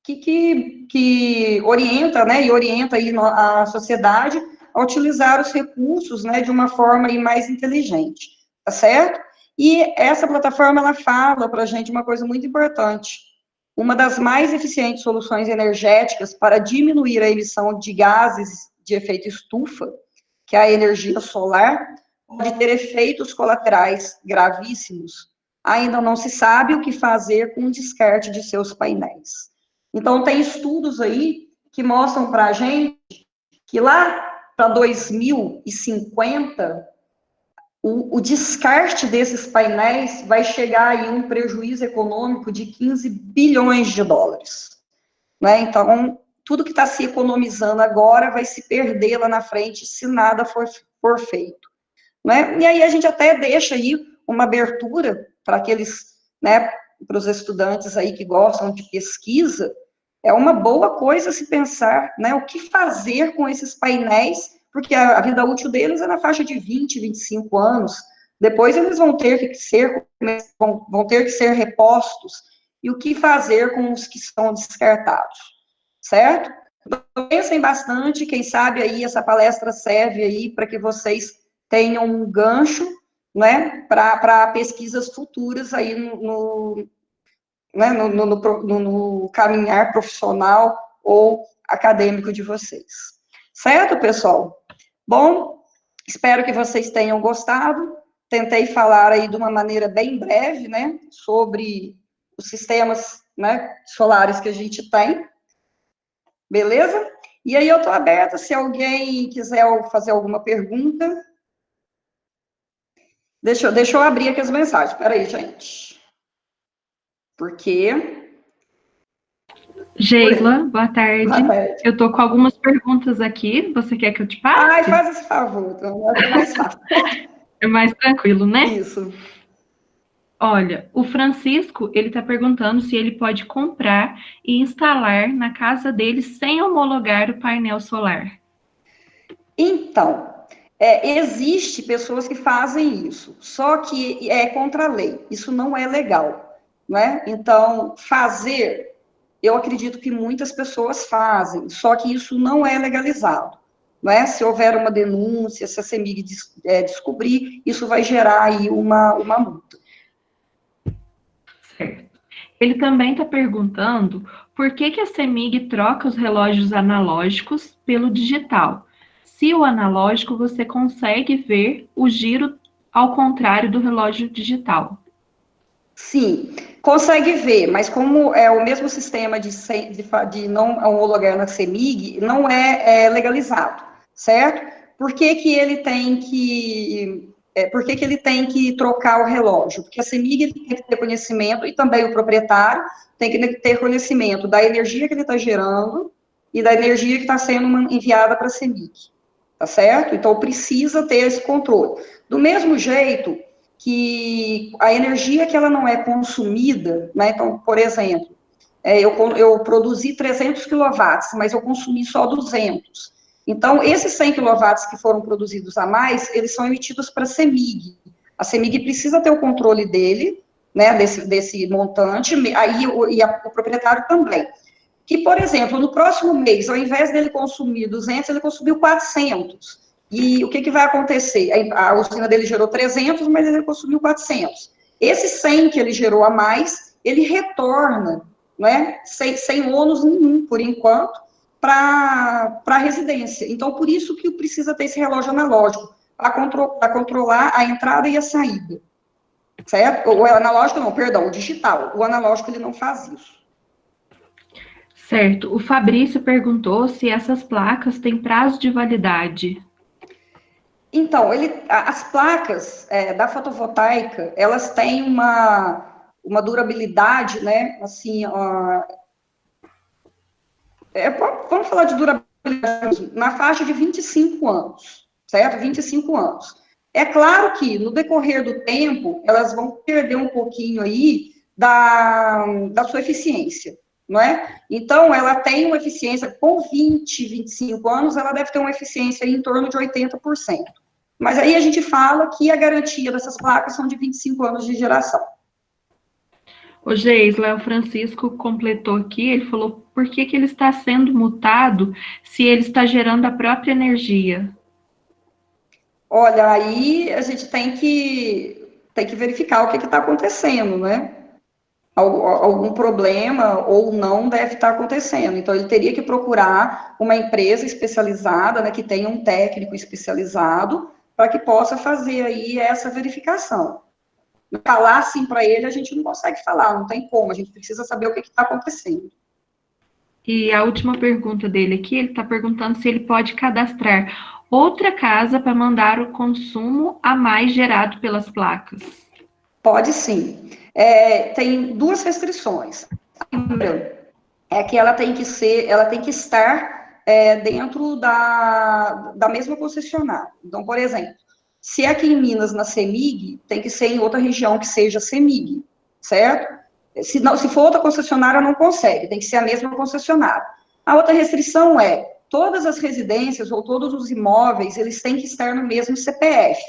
que orienta, né? E orienta aí a sociedade a utilizar os recursos, né? De uma forma aí mais inteligente, tá certo? E essa plataforma, ela fala para a gente uma coisa muito importante. Uma das mais eficientes soluções energéticas para diminuir a emissão de gases de efeito estufa, que é a energia solar, pode ter efeitos colaterais gravíssimos. Ainda não se sabe o que fazer com o descarte de seus painéis. Então, tem estudos aí que mostram para a gente que lá para 2050, o descarte desses painéis vai chegar em um prejuízo econômico de 15 bilhões de dólares. Né? Então, tudo que está se economizando agora vai se perder lá na frente se nada for feito. Né? E aí a gente até deixa aí uma abertura para aqueles, né, para os estudantes aí que gostam de pesquisa, é uma boa coisa se pensar, né, o que fazer com esses painéis, porque a vida útil deles é na faixa de 20, 25 anos, depois eles vão ter que ser repostos, e o que fazer com os que são descartados, certo? Então, pensem bastante, quem sabe aí essa palestra serve aí para que vocês tenham um gancho, né, para pesquisas futuras aí no caminhar profissional ou acadêmico de vocês. Certo, pessoal? Bom, espero que vocês tenham gostado. Tentei falar aí de uma maneira bem breve, né, sobre os sistemas, né, solares que a gente tem. Beleza? E aí eu estou aberta, se alguém quiser fazer alguma pergunta. Deixa eu abrir aqui as mensagens. Espera aí, gente. Porque... Geisla, boa tarde. Boa tarde. Eu tô com algumas perguntas aqui. Você quer que eu te passe? Ai, faz esse favor, então é mais fácil. É mais tranquilo, né? Isso. Olha, o Francisco, ele tá perguntando se ele pode comprar e instalar na casa dele sem homologar o painel solar. Então, existe pessoas que fazem isso, só que é contra a lei, isso não é legal, né? Então, eu acredito que muitas pessoas fazem, só que isso não é legalizado, né? Se houver uma denúncia, se a CEMIG descobrir, isso vai gerar aí uma multa. Certo. Ele também está perguntando por que a CEMIG troca os relógios analógicos pelo digital. Se o analógico você consegue ver o giro ao contrário do relógio digital. Sim, consegue ver, mas como é o mesmo sistema de não homologar na CEMIG, não é legalizado, certo? Por que que ele tem que por que que ele tem que trocar o relógio? Porque a CEMIG tem que ter conhecimento, e também o proprietário tem que ter conhecimento da energia que ele está gerando e da energia que está sendo enviada para a CEMIG, tá certo? Então, precisa ter esse controle. Do mesmo jeito que a energia que ela não é consumida, né? Então, por exemplo, eu produzi 300 quilowatts, mas eu consumi só 200. Então, esses 100 quilowatts que foram produzidos a mais, eles são emitidos para a CEMIG. A CEMIG precisa ter o controle dele, né, desse montante, aí o proprietário também. Que, por exemplo, no próximo mês, ao invés dele consumir 200, ele consumiu 400. E o que, que vai acontecer? A usina dele gerou 300, mas ele consumiu 400. Esse 100 que ele gerou a mais, ele retorna, né, sem ônus nenhum, por enquanto, para a residência. Então, por isso que precisa ter esse relógio analógico, para controlar a entrada e a saída. Certo? O analógico não, perdão, o digital. O analógico, ele não faz isso. Certo. O Fabrício perguntou se essas placas têm prazo de validade. Então, as placas da fotovoltaica, elas têm uma durabilidade, né, assim, vamos falar de durabilidade na faixa de 25 anos, certo? 25 anos. É claro que, no decorrer do tempo, elas vão perder um pouquinho aí da sua eficiência, não é? Então, ela tem uma eficiência, com 20, 25 anos, ela deve ter uma eficiência em torno de 80%. Mas aí a gente fala que a garantia dessas placas são de 25 anos de geração. O Geisla, o Francisco completou aqui, ele falou por que ele está sendo multado se ele está gerando a própria energia. Olha, aí a gente tem que verificar o que está acontecendo, né? Algum problema ou não deve estar acontecendo. Então, ele teria que procurar uma empresa especializada, né, que tenha um técnico especializado, para que possa fazer aí essa verificação. Falar assim para ele, a gente não consegue falar, não tem como, a gente precisa saber o que está acontecendo. E a última pergunta dele aqui, ele está perguntando se ele pode cadastrar outra casa para mandar o consumo a mais gerado pelas placas. Pode sim. Tem duas restrições. A primeira é que ela tem que estar dentro da mesma concessionária. Então, por exemplo, se é aqui em Minas, na CEMIG, tem que ser em outra região que seja CEMIG, certo? Se for outra concessionária, não consegue, tem que ser a mesma concessionária. A outra restrição é, todas as residências ou todos os imóveis, eles têm que estar no mesmo CPF.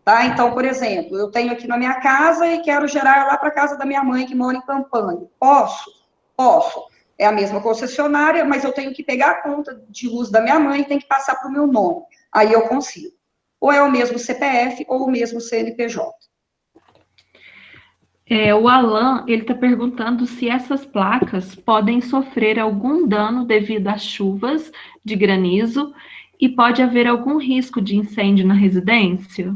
Tá? Então, por exemplo, eu tenho aqui na minha casa e quero gerar lá para a casa da minha mãe que mora em Campanha. Posso? Posso. É a mesma concessionária, mas eu tenho que pegar a conta de luz da minha mãe e tem que passar para o meu nome. Aí eu consigo. Ou é o mesmo CPF ou o mesmo CNPJ. O Alan, ele está perguntando se essas placas podem sofrer algum dano devido às chuvas de granizo e pode haver algum risco de incêndio na residência?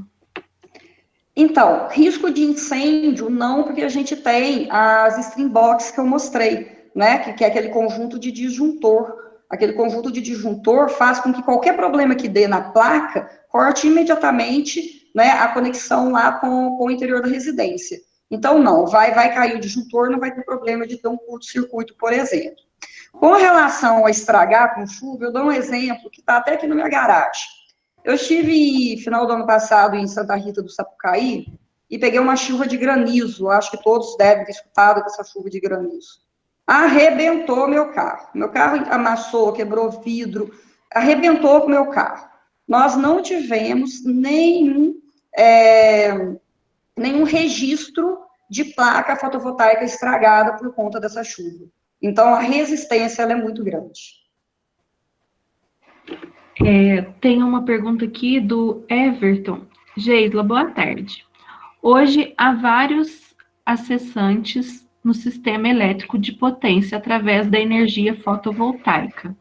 Então, risco de incêndio, não, porque a gente tem as string box que eu mostrei, né, que é aquele conjunto de disjuntor. Aquele conjunto de disjuntor faz com que qualquer problema que dê na placa corte imediatamente, né, a conexão lá com o interior da residência. Então, não, vai cair o disjuntor, não vai ter problema de ter um curto-circuito, por exemplo. Com relação a estragar com chuva, eu dou um exemplo que está até aqui na minha garagem. Eu estive, final do ano passado, em Santa Rita do Sapucaí, e peguei uma chuva de granizo, acho que todos devem ter escutado dessa chuva de granizo. Arrebentou meu carro. Meu carro amassou, quebrou vidro, arrebentou com o meu carro. Nós não tivemos nenhum registro de placa fotovoltaica estragada por conta dessa chuva. Então, a resistência ela é muito grande. Tem uma pergunta aqui do Everton. Geisla, boa tarde. Hoje há vários acessantes no sistema elétrico de potência através da energia fotovoltaica.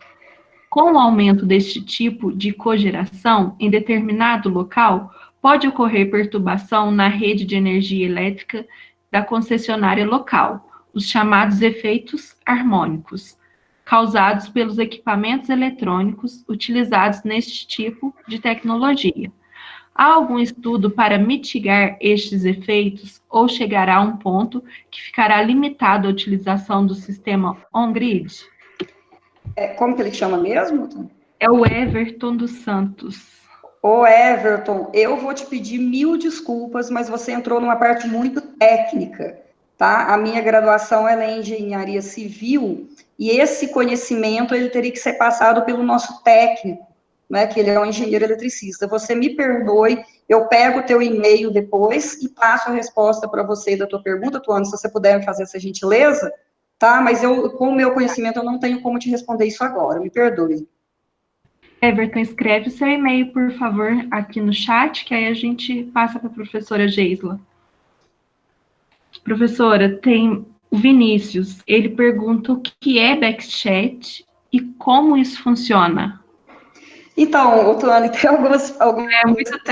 Com o aumento deste tipo de cogeração em determinado local, pode ocorrer perturbação na rede de energia elétrica da concessionária local, os chamados efeitos harmônicos, causados pelos equipamentos eletrônicos utilizados neste tipo de tecnologia. Há algum estudo para mitigar estes efeitos ou chegará a um ponto que ficará limitado a utilização do sistema on-grid? Como que ele chama mesmo? É o Everton dos Santos. Ô, Everton, eu vou te pedir 1000 desculpas, mas você entrou numa parte muito técnica, tá? A minha graduação ela é em engenharia civil, e esse conhecimento ele teria que ser passado pelo nosso técnico, né, que ele é um engenheiro eletricista. Você me perdoe, eu pego o teu e-mail depois e passo a resposta para você da tua pergunta, Tuane, se você puder me fazer essa gentileza, tá? Mas eu, com o meu conhecimento, eu não tenho como te responder isso agora, me perdoe. Everton, escreve o seu e-mail, por favor, aqui no chat, que aí a gente passa para a professora Geisla. Professora, tem o Vinícius, ele pergunta o que é backchat e como isso funciona. Então, Tuane, tem algumas que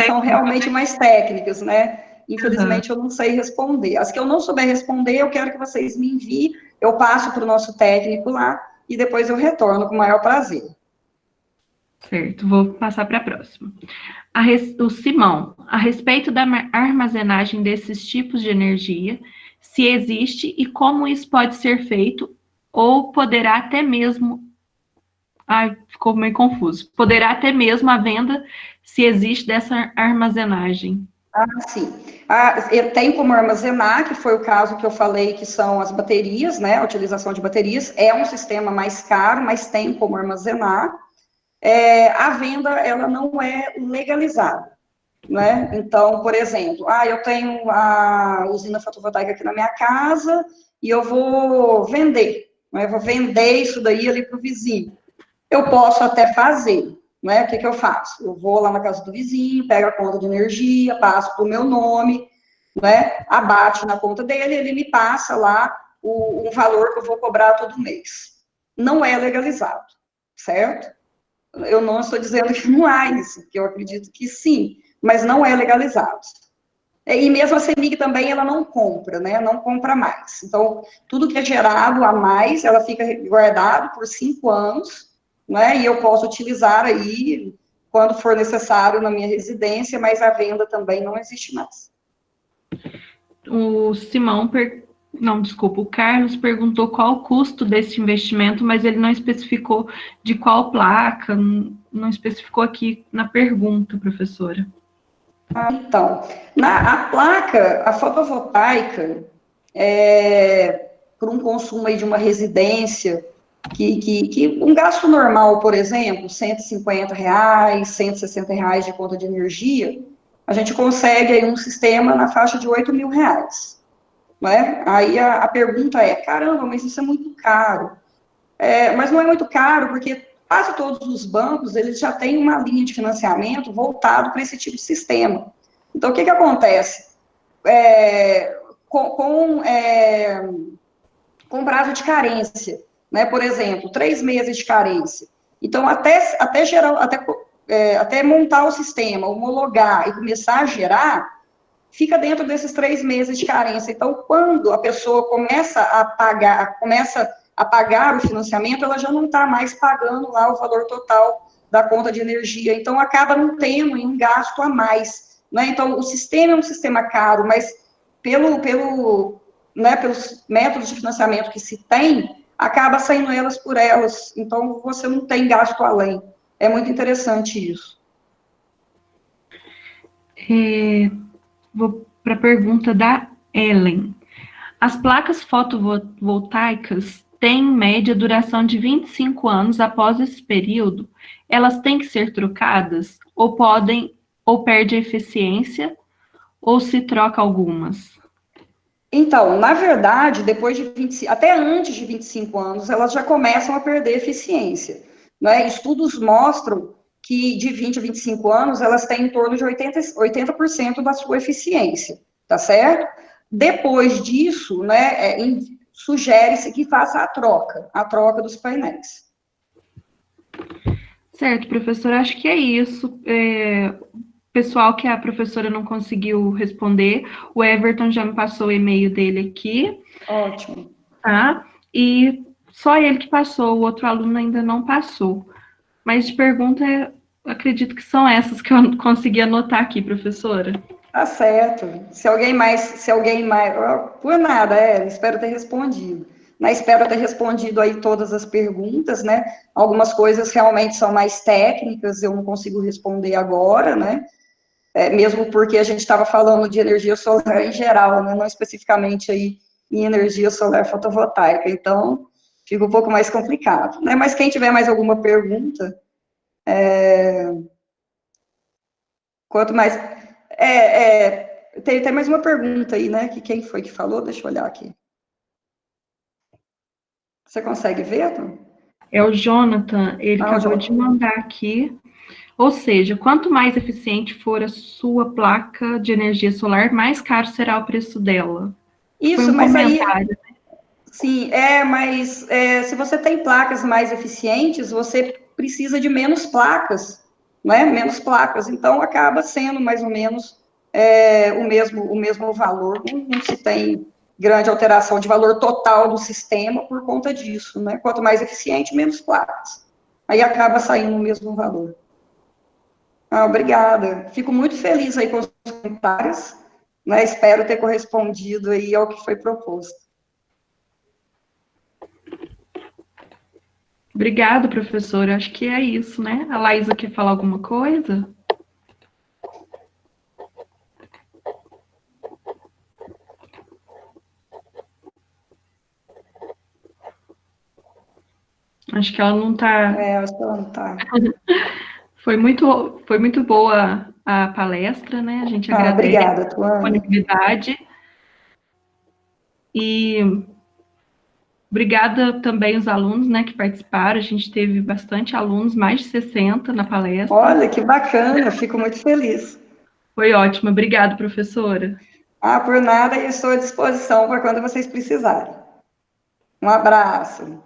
são realmente mais técnicas, né? Infelizmente, eu não sei responder. As que eu não souber responder, eu quero que vocês me enviem, eu passo para o nosso técnico lá e depois eu retorno com o maior prazer. Certo, vou passar para a próxima. O Simão, a respeito da armazenagem desses tipos de energia, se existe e como isso pode ser feito, ou poderá até mesmo... Ai, ficou meio confuso. Poderá até mesmo a venda, se existe dessa armazenagem. Sim. Tem como armazenar, que foi o caso que eu falei, que são as baterias, né? A utilização de baterias. É um sistema mais caro, mas tem como armazenar. A venda, ela não é legalizada, né? Então, por exemplo, eu tenho a usina fotovoltaica aqui na minha casa e eu vou vender, né? Eu vou vender isso daí ali para o vizinho. Eu posso até fazer, né? O que eu faço? Eu vou lá na casa do vizinho, pego a conta de energia, passo para o meu nome, né? Abate na conta dele, ele me passa lá o valor que eu vou cobrar todo mês. Não é legalizado, certo? Eu não estou dizendo que não há isso, que eu acredito que sim, mas não é legalizado. E mesmo a CEMIG também, ela não compra, né? Não compra mais. Então, tudo que é gerado a mais, ela fica guardado por 5 anos, né? E eu posso utilizar aí quando for necessário na minha residência, mas a venda também não existe mais. O Simão Não, desculpa, o Carlos perguntou qual o custo desse investimento, mas ele não especificou de qual placa, não especificou aqui na pergunta, professora. Então, a placa, a fotovoltaica, por um consumo aí de uma residência, que um gasto normal, por exemplo, R$ 150, R$ 160 de conta de energia, a gente consegue aí um sistema na faixa de R$ 8.000. Né? Aí a pergunta é, caramba, mas isso é muito caro. Mas não é muito caro, porque quase todos os bancos, eles já têm uma linha de financiamento voltado para esse tipo de sistema. Então, o que acontece? Com prazo de carência, né? Por exemplo, 3 meses de carência. Então, até montar o sistema, homologar e começar a gerar, fica dentro desses 3 meses de carência. Então, quando a pessoa começa a pagar o financiamento, ela já não está mais pagando lá o valor total da conta de energia. Então, acaba não tendo um gasto a mais, né? Então, o sistema é um sistema caro, mas pelos métodos de financiamento que se tem, acaba saindo elas por elas. Então, você não tem gasto além. É muito interessante isso. Vou para a pergunta da Ellen. As placas fotovoltaicas têm, em média, duração de 25 anos. Após esse período, elas têm que ser trocadas? Ou perde a eficiência? Ou se troca algumas? Então, na verdade, até antes de 25 anos, elas já começam a perder eficiência. Né? Estudos mostram que de 20 a 25 anos, elas têm em torno de 80% da sua eficiência, tá certo? Depois disso, né, sugere-se que faça a troca dos painéis. Certo, professor, acho que é isso. Pessoal que a professora não conseguiu responder, o Everton já me passou o e-mail dele aqui. Ótimo. Tá? E só ele que passou, o outro aluno ainda não passou. Mas de pergunta, acredito que são essas que eu consegui anotar aqui, professora. Tá certo. Se alguém mais, por nada, espero ter respondido. Espero ter respondido aí todas as perguntas, né? Algumas coisas realmente são mais técnicas, eu não consigo responder agora, né? Mesmo porque a gente estava falando de energia solar em geral, né? Não especificamente aí em energia solar fotovoltaica. Então, fica um pouco mais complicado, né? Mas quem tiver mais alguma pergunta, quanto mais... tem mais uma pergunta aí, né? Que quem foi que falou? Deixa eu olhar aqui. Você consegue ver, Tom? É o Jonathan, ele acabou de mandar aqui. Ou seja, quanto mais eficiente for a sua placa de energia solar, mais caro será o preço dela. Isso, mas aí... Sim, mas se você tem placas mais eficientes, você precisa de menos placas, né? Menos placas, então acaba sendo mais ou menos o mesmo valor, não se tem grande alteração de valor total do sistema por conta disso, né? Quanto mais eficiente, menos placas. Aí acaba saindo o mesmo valor. Obrigada. Fico muito feliz aí com os comentários, né? Espero ter correspondido aí ao que foi proposto. Obrigada, professora. Acho que é isso, né? A Laísa quer falar alguma coisa? Acho que ela não está. Acho que ela não está. Foi muito boa a palestra, né? A gente agradece obrigada, a disponibilidade. E obrigada também aos alunos, né, que participaram. A gente teve bastante alunos, mais de 60 na palestra. Olha, que bacana, fico muito feliz. Foi ótimo. Obrigada, professora. Por nada, eu estou à disposição para quando vocês precisarem. Um abraço.